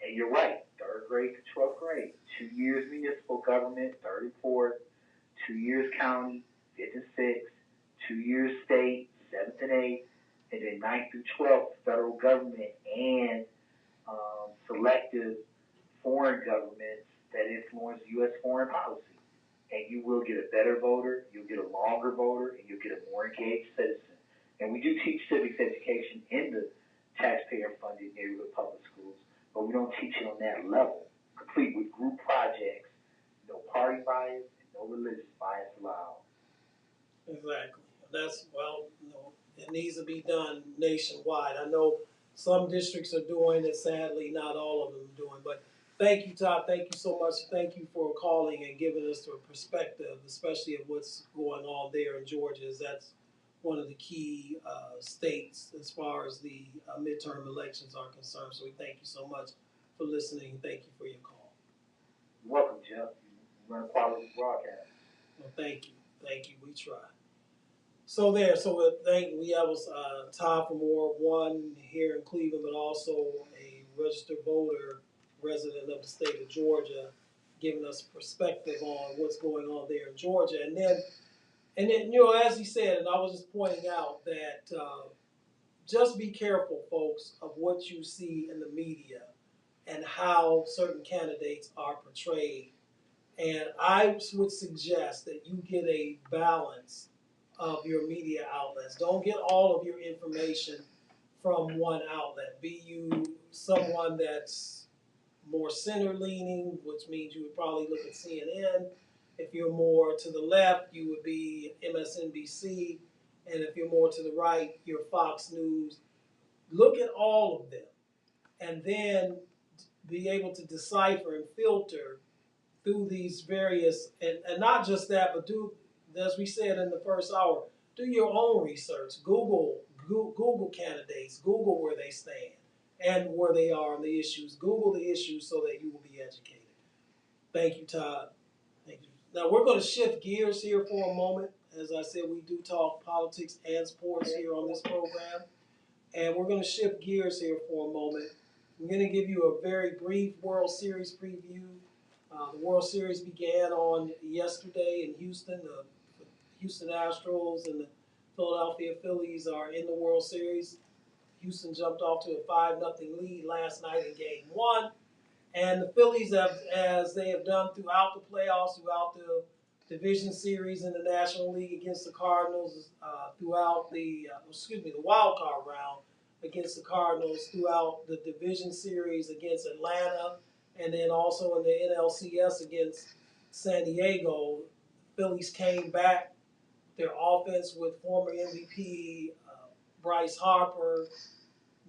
S3: And you're right, third grade to 12th grade, 2 years municipal government, third and fourth, 2 years county, fifth and sixth, 2 years state, seventh and eighth, and then ninth through 12th, federal government and selective foreign governments that influence U.S. foreign policy. And you will get a better voter, you'll get a longer voter, and you'll get a more engaged citizen. And we do teach civics education in the taxpayer-funded neighborhood public schools, but we don't teach it on that level, complete with group projects, no party bias, and no religious bias allowed.
S1: Exactly. It needs to be done nationwide. I know some districts are doing it. Sadly, not all of them are doing. But thank you, Todd. Thank you so much. Thank you for calling and giving us a perspective, especially of what's going on there in Georgia. As that's one of the key states as far as the midterm elections are concerned. So we thank you so much for listening. Thank you for your call.
S3: You're welcome, Jeff. You run a quality broadcast.
S1: Well, thank you. Thank you. We try. So we have Todd from Ward 1 here in Cleveland, but also a registered voter, resident of the state of Georgia, giving us perspective on what's going on there in Georgia. And then as he said, and I was just pointing out that just be careful, folks, of what you see in the media and how certain candidates are portrayed. And I would suggest that you get a balance of your media outlets. Don't get all of your information from one outlet. Be you someone that's more center leaning, which means you would probably look at CNN. If you're more to the left, you would be MSNBC. And if you're more to the right, you're Fox News. Look at all of them and then be able to decipher and filter through these various, and not just that, but do, as we said in the first hour, do your own research. Google candidates, Google where they stand and where they are on the issues. Google the issues so that you will be educated. Thank you, Todd. Thank you. Now we're going to shift gears here for a moment. As I said, we do talk politics and sports here on this program. And we're going to shift gears here for a moment. I'm going to give you a very brief World Series preview. The World Series began on yesterday in Houston. The Houston Astros and the Philadelphia Phillies are in the World Series. Houston jumped off to a 5-0 lead last night in Game 1. And the Phillies, as they have done throughout the playoffs, throughout the division series in the National League against the Cardinals, throughout the wild card round against the Cardinals, throughout the division series against Atlanta, and then also in the NLCS against San Diego. Phillies came back. Their offense with former MVP Bryce Harper,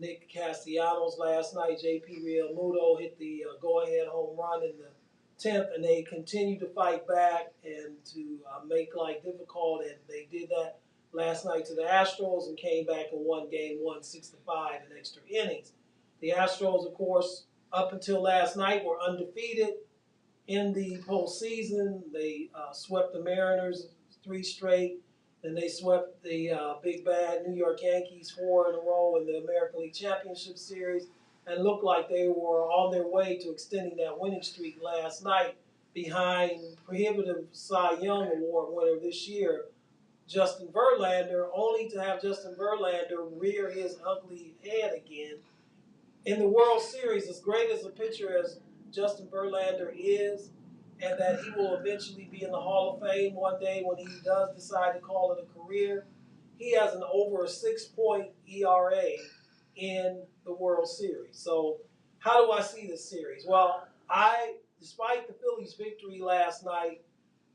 S1: Nick Castellanos last night, JP Realmuto hit the go-ahead home run in the 10th, and they continued to fight back and to make life difficult, and they did that last night to the Astros and came back and won Game 1 6-5 in extra innings. The Astros, of course, up until last night were undefeated in the postseason. They swept the Mariners 3 straight. Then they swept the big bad New York Yankees 4 in a row in the American League Championship Series and looked like they were on their way to extending that winning streak last night behind prohibitive Cy Young Award winner this year, Justin Verlander, only to have Justin Verlander rear his ugly head again. In the World Series, as great as a pitcher as Justin Verlander is, and that he will eventually be in the Hall of Fame one day when he does decide to call it a career, he has an over a 6-point ERA in the World Series. So how do I see this series? Well, despite the Phillies' victory last night,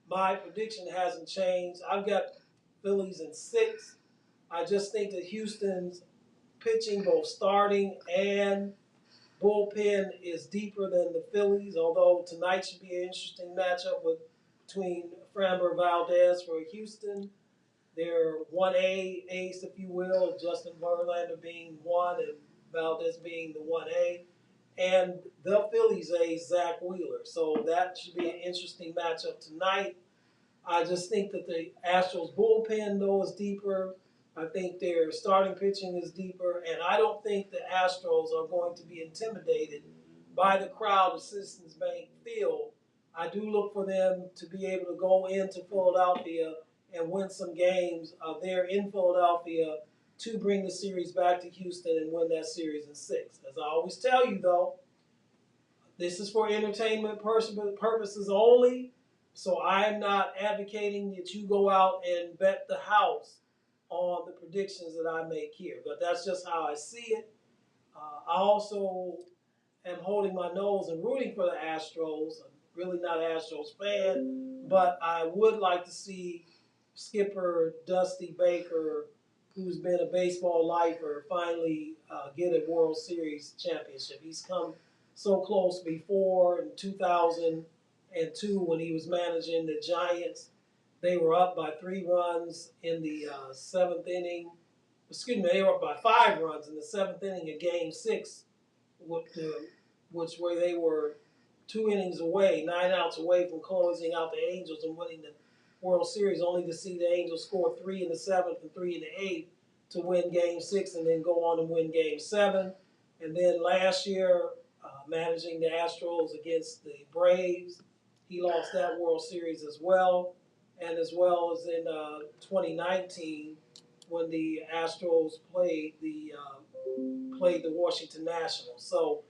S1: my prediction hasn't changed. I've got Phillies in 6. I just think that Houston's pitching, both starting and bullpen, is deeper than the Phillies, although tonight should be an interesting matchup between Framber Valdez for Houston They're 1A ace, if you will, Justin Verlander being 1 and Valdez being the 1A. And the Phillies ace, Zach Wheeler. So that should be an interesting matchup tonight. I just think that the Astros bullpen, though, is deeper. I think their starting pitching is deeper. And I don't think the Astros are going to be intimidated by the crowd of Citizens Bank Field. I do look for them to be able to go into Philadelphia and win some games there in Philadelphia to bring the series back to Houston and win that series in 6. As I always tell you, though, this is for entertainment purposes only. So I'm not advocating that you go out and bet the house on the predictions that I make here. But that's just how I see it. I also am holding my nose and rooting for the Astros. I'm really not an Astros fan, but I would like to see skipper Dusty Baker, who's been a baseball lifer, finally get a World Series championship. He's come so close before in 2002 when he was managing the Giants. They were up by 3 runs in the 7th inning. Excuse me, they were up by 5 runs in the 7th inning of Game 6, which where they were 2 innings away, 9 outs away from closing out the Angels and winning the World Series, only to see the Angels score 3 in the 7th and 3 in the 8th to win Game 6 and then go on and win Game 7. And then last year, managing the Astros against the Braves, he lost that World Series as well. And as well as in 2019 when the Astros played the Washington Nationals. So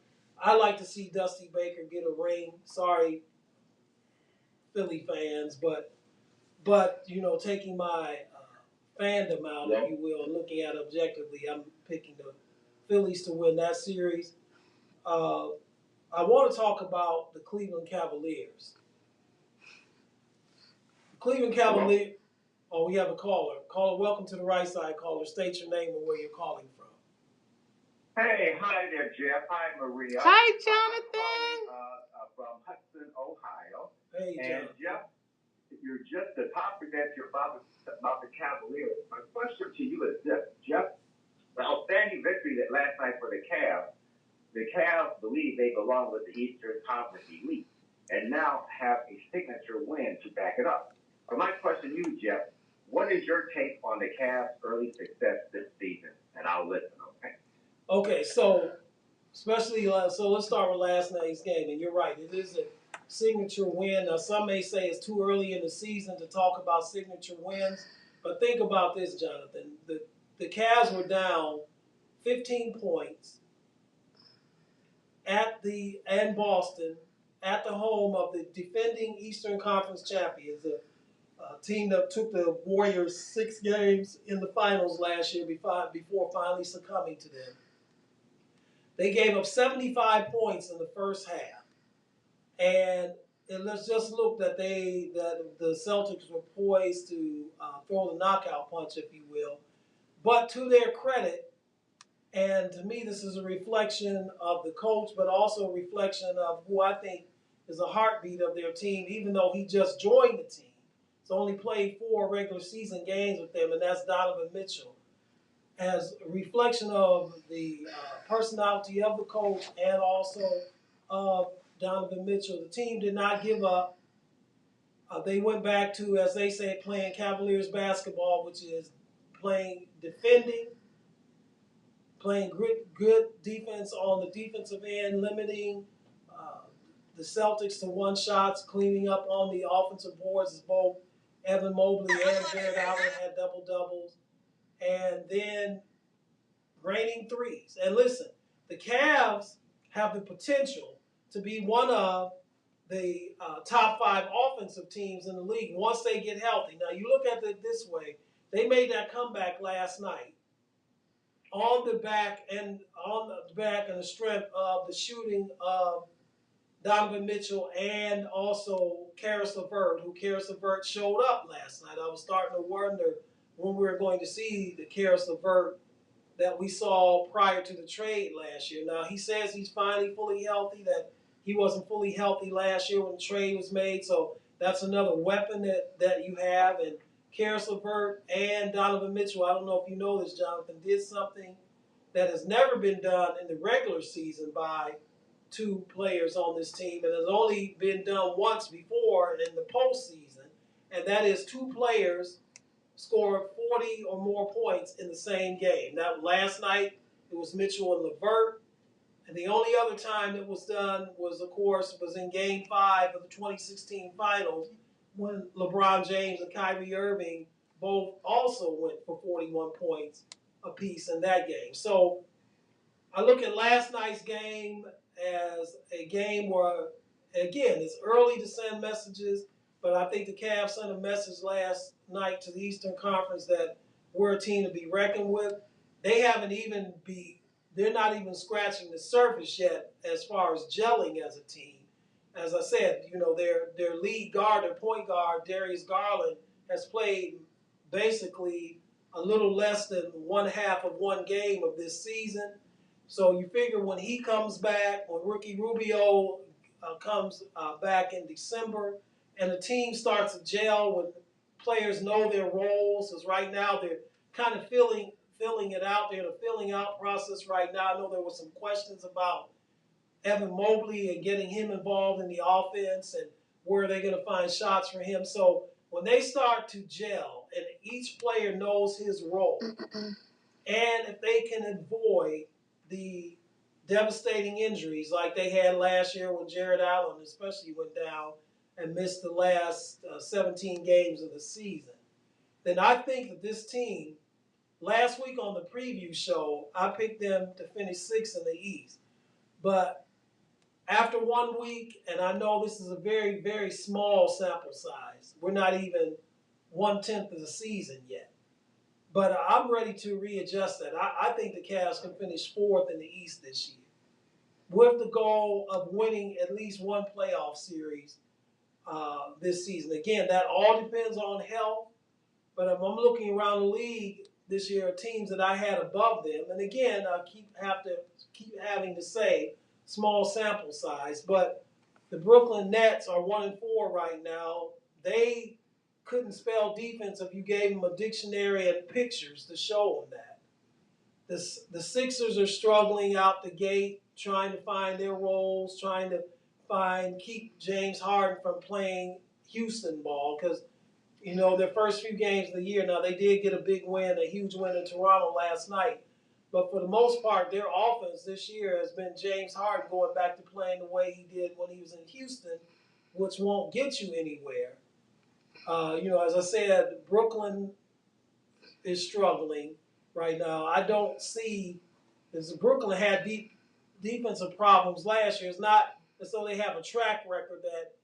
S1: I like to see Dusty Baker get a ring. Sorry, Philly fans, but you know, taking my fandom out, if you will, and looking at it objectively, I'm picking the Phillies to win that series. I want to talk about the Cleveland Cavaliers. Cleveland Cavaliers. Oh, we have a caller. Caller, welcome to the Right Side. Caller, state your name and where you're calling from.
S4: Hey, hi there, Jeff. Hi, Maria.
S2: Hi, Jonathan.
S4: I'm calling from Hudson, Ohio.
S1: Hey,
S4: and Jeff, you're just the topic that you're about the Cavaliers. My question to you is this, Jeff. The outstanding victory that last night for the Cavs. The Cavs believe they belong with the Eastern Conference elite, and now have a signature win to back it up. So my question to you, Jeff, what is your take on the Cavs' early success this season? And I'll listen, okay?
S1: Okay, so especially so let's start with last night's game, and you're right, it is a signature win. Now some may say it's too early in the season to talk about signature wins, but think about this, Jonathan. The Cavs were down 15 points in Boston at the home of the defending Eastern Conference champions, a team that took the Warriors 6 games in the finals last year before finally succumbing to them. They gave up 75 points in the first half. And let's just look that the Celtics were poised to throw the knockout punch, if you will. But to their credit, and to me this is a reflection of the coach, but also a reflection of who I think is a heartbeat of their team, even though he just joined the team. He's only played 4 regular season games with them, and that's Donovan Mitchell. As a reflection of the personality of the coach and also of Donovan Mitchell, the team did not give up. They went back to, as they say, playing Cavaliers basketball, which is defending, playing good defense on the defensive end, limiting the Celtics to 1 shots, cleaning up on the offensive boards as both Evan Mobley and Jared Allen had double-doubles, and then raining threes. And listen, the Cavs have the potential to be one of the top 5 offensive teams in the league once they get healthy. Now, you look at it this way. They made that comeback last night on the back and the strength of the shooting of Donovan Mitchell and also Karis LeVert, who Karis LeVert showed up last night. I was starting to wonder when we were going to see the Karis LeVert that we saw prior to the trade last year. Now, he says he's finally fully healthy, that he wasn't fully healthy last year when the trade was made, so that's another weapon that you have. And Karis LeVert and Donovan Mitchell, I don't know if you know this, Jonathan, did something that has never been done in the regular season by two players on this team, and has only been done once before in the postseason, and that is two players scored 40 or more points in the same game. Now, last night it was Mitchell and LeVert, and the only other time it was done was, of course, was in Game 5 of the 2016 Finals when LeBron James and Kyrie Irving both also went for 41 points apiece in that game. So I look at last night's game as a game where, again, it's early to send messages, but I think the Cavs sent a message last night to the Eastern Conference that we're a team to be reckoned with. They haven't even they're not even scratching the surface yet as far as gelling as a team. As I said, their lead guard, their point guard, Darius Garland, has played basically a little less than one half of one game of this season. So you figure when he comes back, when Ricky Rubio comes back in December, and the team starts to gel, when players know their roles, because right now they're kind of filling it out. They're in a filling out process right now. I know there were some questions about Evan Mobley and getting him involved in the offense and where are they going to find shots for him. So when they start to gel and each player knows his role, and if they can avoid the devastating injuries like they had last year when Jared Allen especially went down and missed the last 17 games of the season, then I think that this team, last week on the preview show, I picked them to finish sixth in the East. But after 1 week, and I know this is a very, very small sample size, we're not even 1/10 of the season yet. But I'm ready to readjust that. I think the Cavs can finish fourth in the East this year with the goal of winning at least one playoff series this season. Again, that all depends on health. But if I'm looking around the league this year, teams that I had above them, and again, I keep having to say small sample size, but the Brooklyn Nets are 1-4 right now. They couldn't spell defense if you gave them a dictionary and pictures to show them that. The Sixers are struggling out the gate, trying to find their roles, trying to keep James Harden from playing Houston ball, because their first few games of the year. Now, they did get a big win, a huge win in Toronto last night. But for the most part, their offense this year has been James Harden going back to playing the way he did when he was in Houston, which won't get you anywhere. As I said, Brooklyn is struggling right now. I don't see, as Brooklyn had deep defensive problems last year. It's not as though they have a track record that,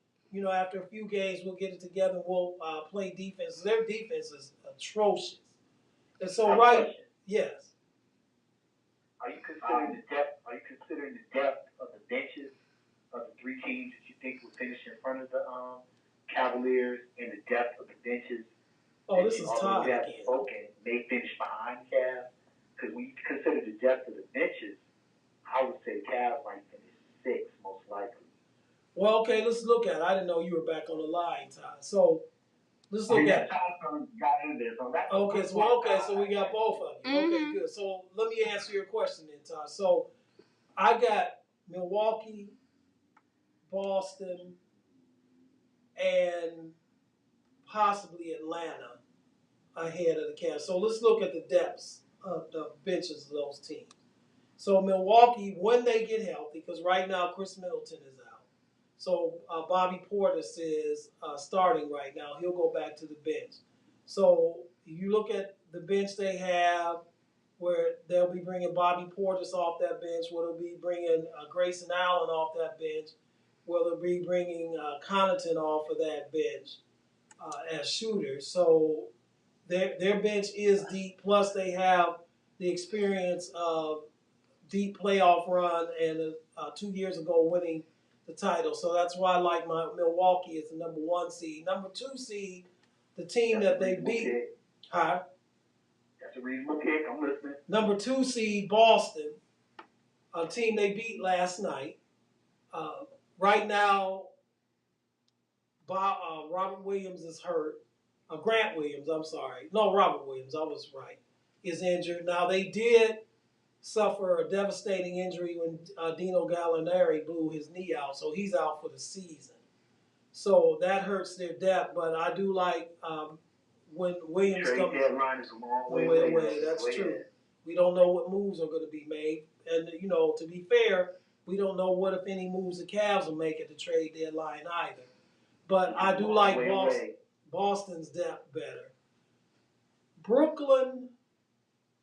S1: after a few games we'll get it together and we'll play defense. Their defense is atrocious. And so, yes.
S3: Are you considering the depth? Are you considering the depth of the benches of the three teams that you think will finish in front of the Cavaliers, and the depth of the benches?
S1: Oh, this is Todd again.
S3: Spoken may finish behind Cavs, because when you consider the depth of the benches, I would say Cavs might finish sixth most likely.
S1: Well, okay, let's look at it. I didn't know you were back on the line, Todd. So let's look at it. Okay, so we got both of you.
S2: Mm-hmm.
S1: Okay, good. So let me answer your question then, Todd. So I got Milwaukee, Boston, and possibly Atlanta ahead of the Cavs. So let's look at the depths of the benches of those teams. So Milwaukee, when they get healthy, because right now Chris Middleton is out. So Bobby Portis is starting right now. He'll go back to the bench. So you look at the bench they have, where they'll be bringing Bobby Portis off that bench, where they'll be bringing Grayson Allen off that bench, where they'll be bringing Connaughton off of that bench as shooters. So their bench is deep, plus they have the experience of deep playoff run and 2 years ago winning the title. So that's why I like my Milwaukee as the number 1 seed. Number 2 seed, the team that they beat. Huh?
S3: That's a reasonable pick. I'm listening.
S1: Number 2 seed, Boston, a team they beat last night. Right now, Robert Williams is hurt. Grant Williams, I'm sorry. No, Robert Williams, I was right, is injured. Now, they did suffer a devastating injury when Dino Gallinari blew his knee out, so he's out for the season. So that hurts their depth, but I do like when Williams
S3: Trade
S1: comes.
S3: deadline is a long way
S1: away. That's true. We don't know what moves are going to be made, and to be fair, we don't know what if any moves the Cavs will make at the trade deadline either. But I do like Boston's depth better. Brooklyn.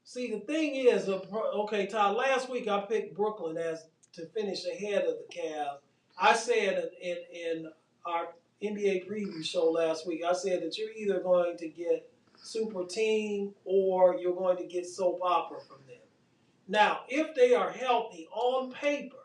S1: See, the thing is, okay, Todd. Last week I picked Brooklyn as to finish ahead of the Cavs. I said in our NBA preview show last week, I said that you're either going to get super team or you're going to get soap opera from them. Now, if they are healthy on paper,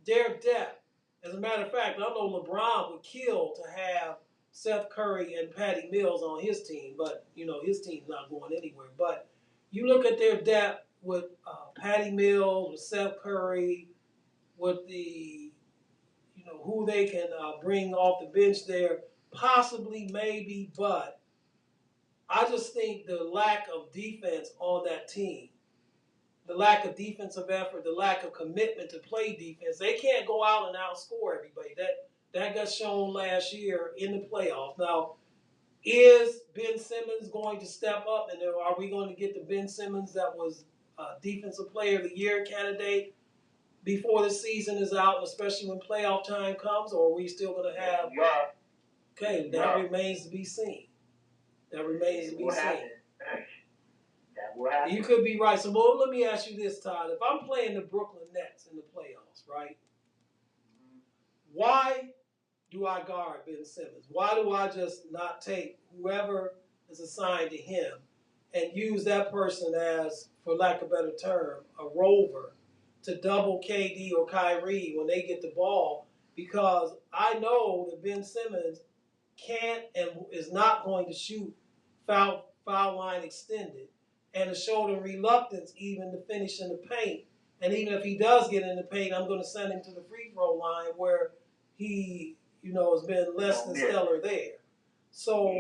S1: their depth. As a matter of fact, I know LeBron would kill to have Seth Curry and Patty Mills on his team, but his team's not going anywhere. But you look at their depth with Patty Mills, with Seth Curry, with the who they can bring off the bench there, possibly, maybe, but I just think the lack of defense on that team, the lack of defensive effort, the lack of commitment to play defense, they can't go out and outscore everybody. That got shown last year in the playoffs. Now, is Ben Simmons going to step up, and are we going to get the Ben Simmons that was Defensive Player of the Year candidate before the season is out, especially when playoff time comes, or are we still going to have? Okay, that remains to be seen. That remains to be seen.
S3: That will happen.
S1: You could be right. So, well, let me ask you this, Todd. If I'm playing the Brooklyn Nets in the playoffs, right? Why do I guard Ben Simmons? Why do I just not take whoever is assigned to him and use that person as, for lack of a better term, a rover to double KD or Kyrie when they get the ball? Because I know that Ben Simmons can't and is not going to shoot foul line extended, and to show the reluctance even to finish in the paint. And even if he does get in the paint, I'm going to send him to the free throw line where he, has been less than stellar there. So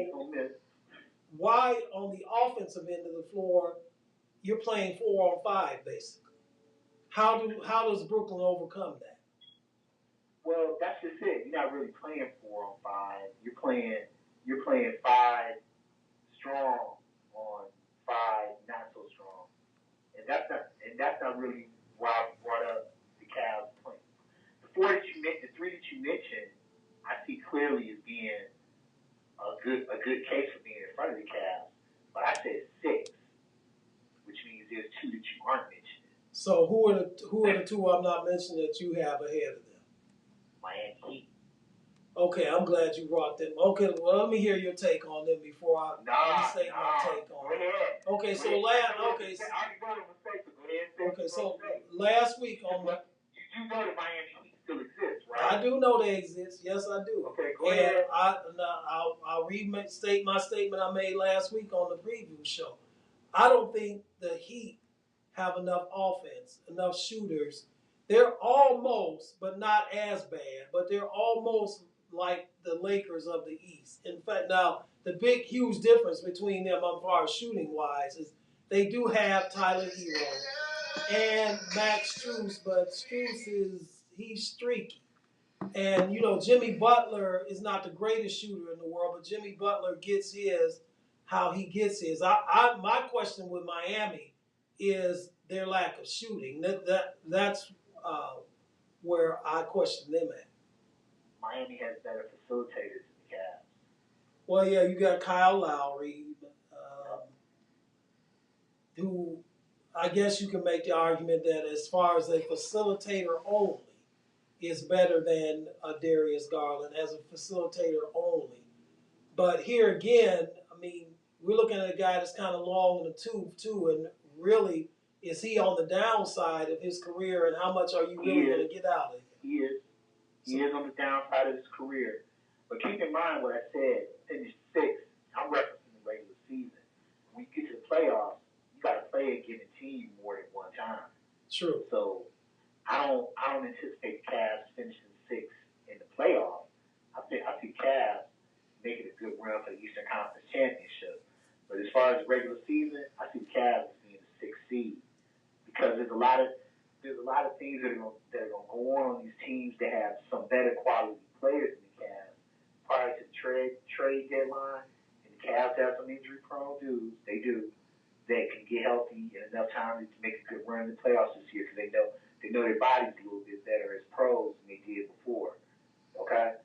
S1: why on the offensive end of the floor you're playing 4-on-5 basically? How does Brooklyn overcome that?
S3: Well, that's just it. You're not really playing 4-on-5. You're playing 5 strong on 5 not so strong, and that's not really why I brought up the Cavs playing. The three that you mentioned, I see clearly as being a good case for being in front of the Cavs. But I said 6, which means there's 2 that you aren't mentioning.
S1: So who are the 2 I'm not mentioning that you have ahead of them?
S3: Miami Heat.
S1: Okay, I'm glad you brought them. Okay, well, let me hear your take on them before I say my take on them. Okay, so last week on the.
S3: You know that Miami Heat still exists, right?
S1: I do know they exist. Yes, I do.
S3: Okay, go ahead.
S1: I'll restate my statement I made last week on the preview show. I don't think the Heat have enough offense, enough shooters. They're almost, but not as bad, but they're almost like the Lakers of the East. In fact, now, the big, huge difference between them as far as shooting-wise is they do have Tyler Hero and Max Strus, but Strus he's streaky. And, Jimmy Butler is not the greatest shooter in the world, but Jimmy Butler gets his how he gets his. My question with Miami is their lack of shooting. That's where I question them at.
S3: Miami has better facilitators than the Cavs.
S1: Well, yeah, you got Kyle Lowry, who I guess you can make the argument that as far as a facilitator only is better than Darius Garland as a facilitator only. But here again, I mean, we're looking at a guy that's kind of long in the tooth too, and really, is he on the downside of his career, and how much are you really going to get out of him?
S3: He is. He is on the downside of his career. But keep in mind what I said, finished 6th. I'm referencing the regular season. When you get to the playoffs, you got to play a given team more than one time.
S1: True.
S3: So I don't anticipate the Cavs finishing 6th in the playoffs. I think Cavs making a good run for the Eastern Conference far as regular season, I see the Cavs as being the 6th seed because there's a lot of things that are going to go on these teams that have some better quality players than the Cavs prior to the trade deadline. And the Cavs have some injury prone dudes. They do. That can get healthy in enough time to make a good run in the playoffs this year because they know their bodies a little bit better as pros than they did before. Okay?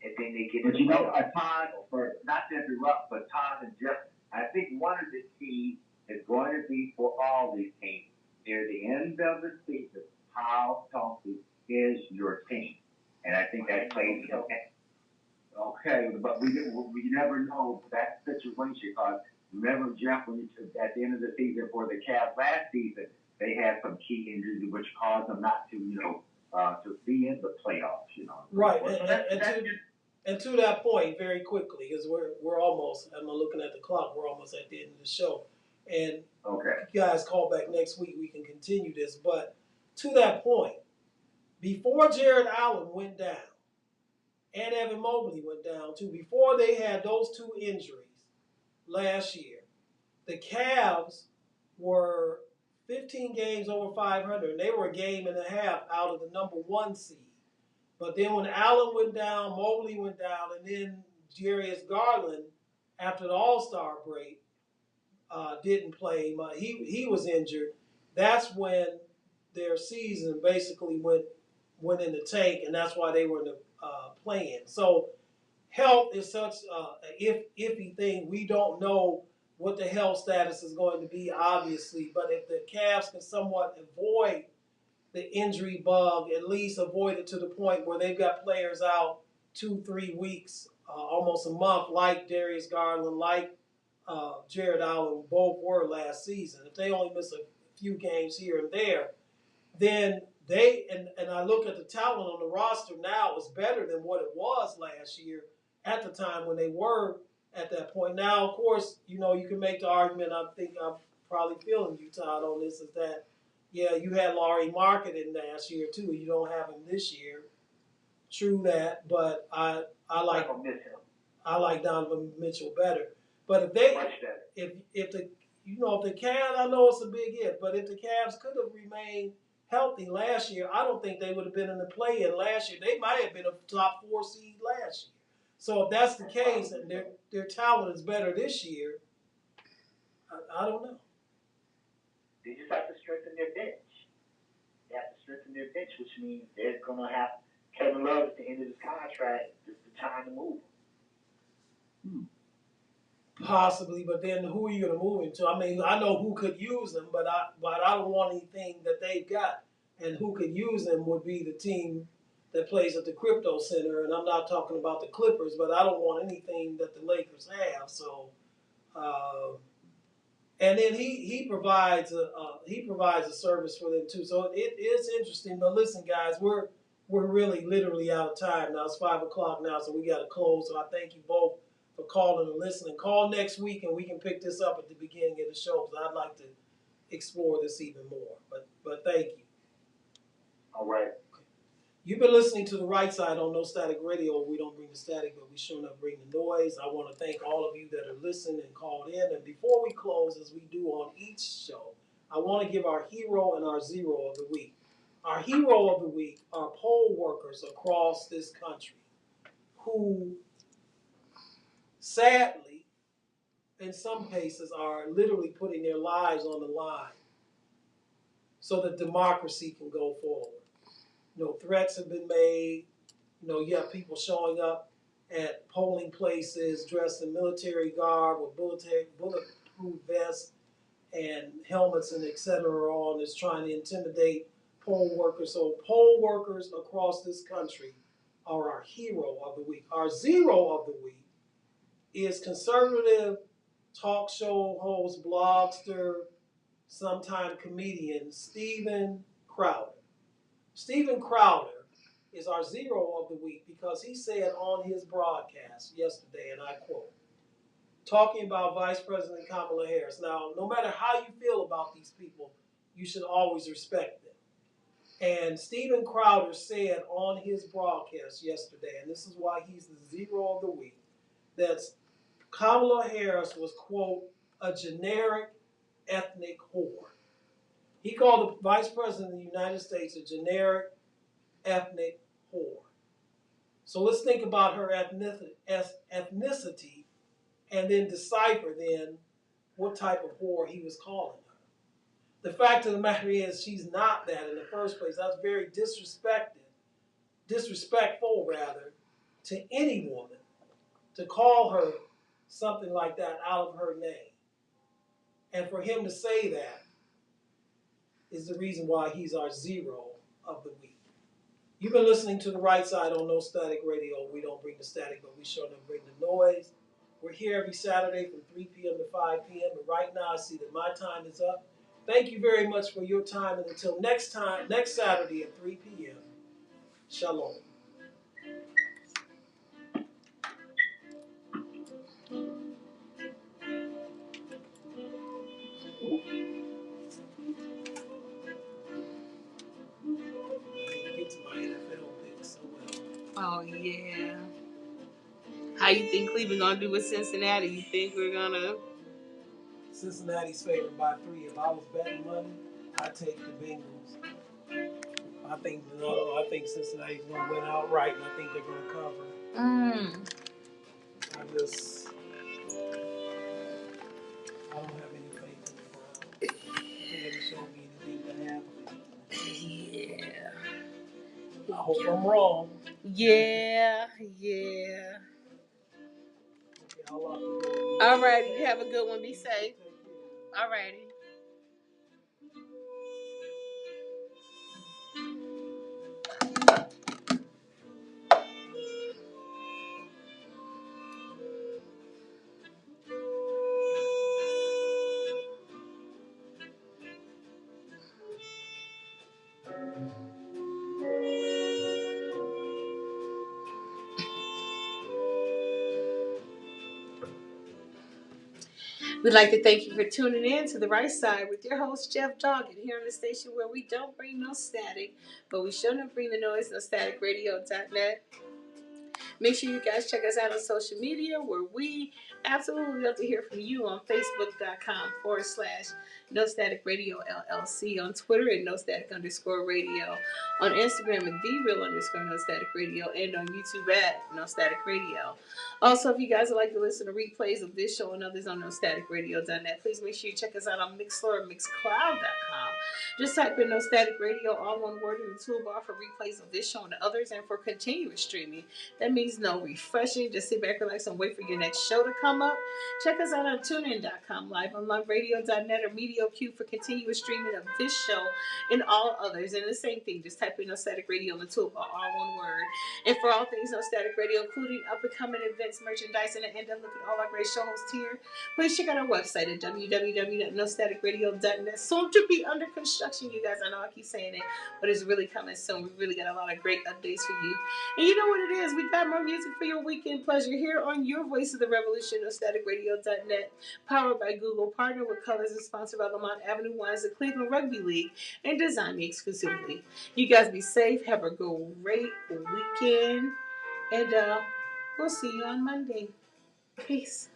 S3: And then they get.
S4: But you know, Todd, for not to interrupt, but Todd and Jeff, I think one of the keys is going to be for all these teams near the end of the season, how healthy is your team? And I think that plays okay. Okay, but we never know that situation because remember, Jeff, when you took at the end of the season for the Cavs last season, they had some key injuries which caused them not to, to be in the playoffs,
S1: Right, and to that point, very quickly, because we're almost. I'm looking at the clock. We're almost at the end of the show, and
S4: okay,
S1: if you guys call back next week, we can continue this. But to that point, before Jared Allen went down, and Evan Mobley went down too, before they had those two injuries last year, the Cavs were 15 games over 500, and they were a game and a half out of the number 1 seed. But then when Allen went down, Mobley went down, and then Darius Garland, after the All-Star break, didn't play. He was injured. That's when their season basically went in the tank, and that's why they were in the play-in. So health is such an iffy thing. We don't know what the health status is going to be, obviously. But if the Cavs can somewhat avoid the injury bug, at least avoid it to the point where they've got players out 2-3 weeks, almost a month, like Darius Garland, like Jared Allen, both were last season. If they only miss a few games here and there, then they, and I look at the talent on the roster now, is better than what it was last year at the time when they were at that point. Now, of course, you can make the argument, I think I'm probably feeling you, Todd, on this, is that, yeah, you had Laurie Marketing last year too. You don't have him this year. True that, but I like Donovan Mitchell better. But if the Cavs, I know it's a big if, but if the Cavs could have remained healthy last year, I don't think they would have been in the play-in last year. They might have been a top 4 seed last year. So if that's the case, and their talent is better this year, I don't know.
S3: They just have to strengthen their bench. They have to strengthen their bench, which means they're going to have Kevin Love at the end of his contract. It's the time to move him.
S1: Possibly, but then who are you going to move him to? I mean, I know who could use him, but I don't want anything that they've got. And who could use him would be the team that plays at the Crypto Center. And I'm not talking about the Clippers, but I don't want anything that the Lakers have. So, and then he provides a service for them too. So it is interesting. But listen, guys, we're really literally out of time now. It's 5 o'clock now, so we got to close. So I thank you both for calling and listening. Call next week, and we can pick this up at the beginning of the show because I'd like to explore this even more. But thank you.
S3: All right.
S1: You've been listening to The Right Side on No Static Radio. We don't bring the static, but we sure enough bring the noise. I want to thank all of you that are listening and called in. And before we close, as we do on each show, I want to give our hero and our zero of the week. Our hero of the week are poll workers across this country who, sadly, in some cases, are literally putting their lives on the line so that democracy can go forward. Threats have been made. You have people showing up at polling places dressed in military garb with bulletproof vests and helmets and et cetera on, is trying to intimidate poll workers. So poll workers across this country are our hero of the week. Our zero of the week is conservative talk show host, blogster, sometime comedian, Steven Crowder. Steven Crowder is our zero of the week because he said on his broadcast yesterday, and I quote, talking about Vice President Kamala Harris. Now, no matter how you feel about these people, you should always respect them. And Steven Crowder said on his broadcast yesterday, and this is why he's the zero of the week, that Kamala Harris was, quote, a generic ethnic whore. He called the Vice President of the United States a generic ethnic whore. So let's think about her ethnicity and then decipher then what type of whore he was calling her. The fact of the matter is she's not that in the first place. That's very disrespectful rather, to any woman to call her something like that out of her name. And for him to say that is the reason why he's our zero of the week. You've been listening to The Right Side on No Static Radio. We don't bring the static, but we sure don't bring the noise. We're here every Saturday from 3 p.m. to 5 p.m. And right now I see that my time is up. Thank you very much for your time. And until next Saturday at 3 p.m., Shalom. Get to my NFL pick so well.
S2: Oh, yeah. How you think Cleveland gonna do with Cincinnati? You think we're gonna?
S1: Cincinnati's favored by 3. If I was betting money, I'd take the Bengals. I think Cincinnati's gonna win outright, and I think they're gonna cover. I don't have any faith in the Browns. They haven't shown me anything to have faith in.
S2: Yeah.
S1: I hope I'm wrong.
S2: Yeah.
S1: Okay, I'll lock you in.
S2: All righty. You have a good one. Be safe. All righty. We'd like to thank you for tuning in to The Right Side with your host, Jeff Doggett, here on the station where we don't bring no static, but we sure don't bring the noise, nostaticradio.net. Make sure you guys check us out on social media where we absolutely love to hear from you on Facebook.com/No Static Radio LLC, on Twitter at No Static _radio, on Instagram at @TheReal_No Static Radio, and on YouTube at No Static Radio. Also, if you guys would like to listen to replays of this show and others on NoStaticRadio.net, please make sure you check us out on Mixlr or Mixcloud.com. Just type in No Static Radio, all one word, in the toolbar for replays of this show and others, and for continuous streaming. That means no refreshing. Just sit back, relax, and wait for your next show to come up. Check us out on TuneIn.com, live on LiveRadio.net, or MediaQ for continuous streaming of this show and all others. And the same thing, just type in No Static Radio in the toolbar, all one word. And for all things No Static Radio, including up-and-coming events, merchandise, and an end-up look at all our great show hosts here, please check out our website at www.nostaticradio.net. Soon to be under construction, you guys. I know I keep saying it, but it's really coming soon. We really got a lot of great updates for you. And you know what it is. We got more music for your weekend pleasure here on your Voice of the Revolution, NoStaticRadio.net, powered by Google, partner with Colors, and sponsored by Lamont Avenue Wines, the Cleveland Rugby League, and Design Me exclusively. You guys be safe. Have a great weekend. And we'll see you on Monday. Peace.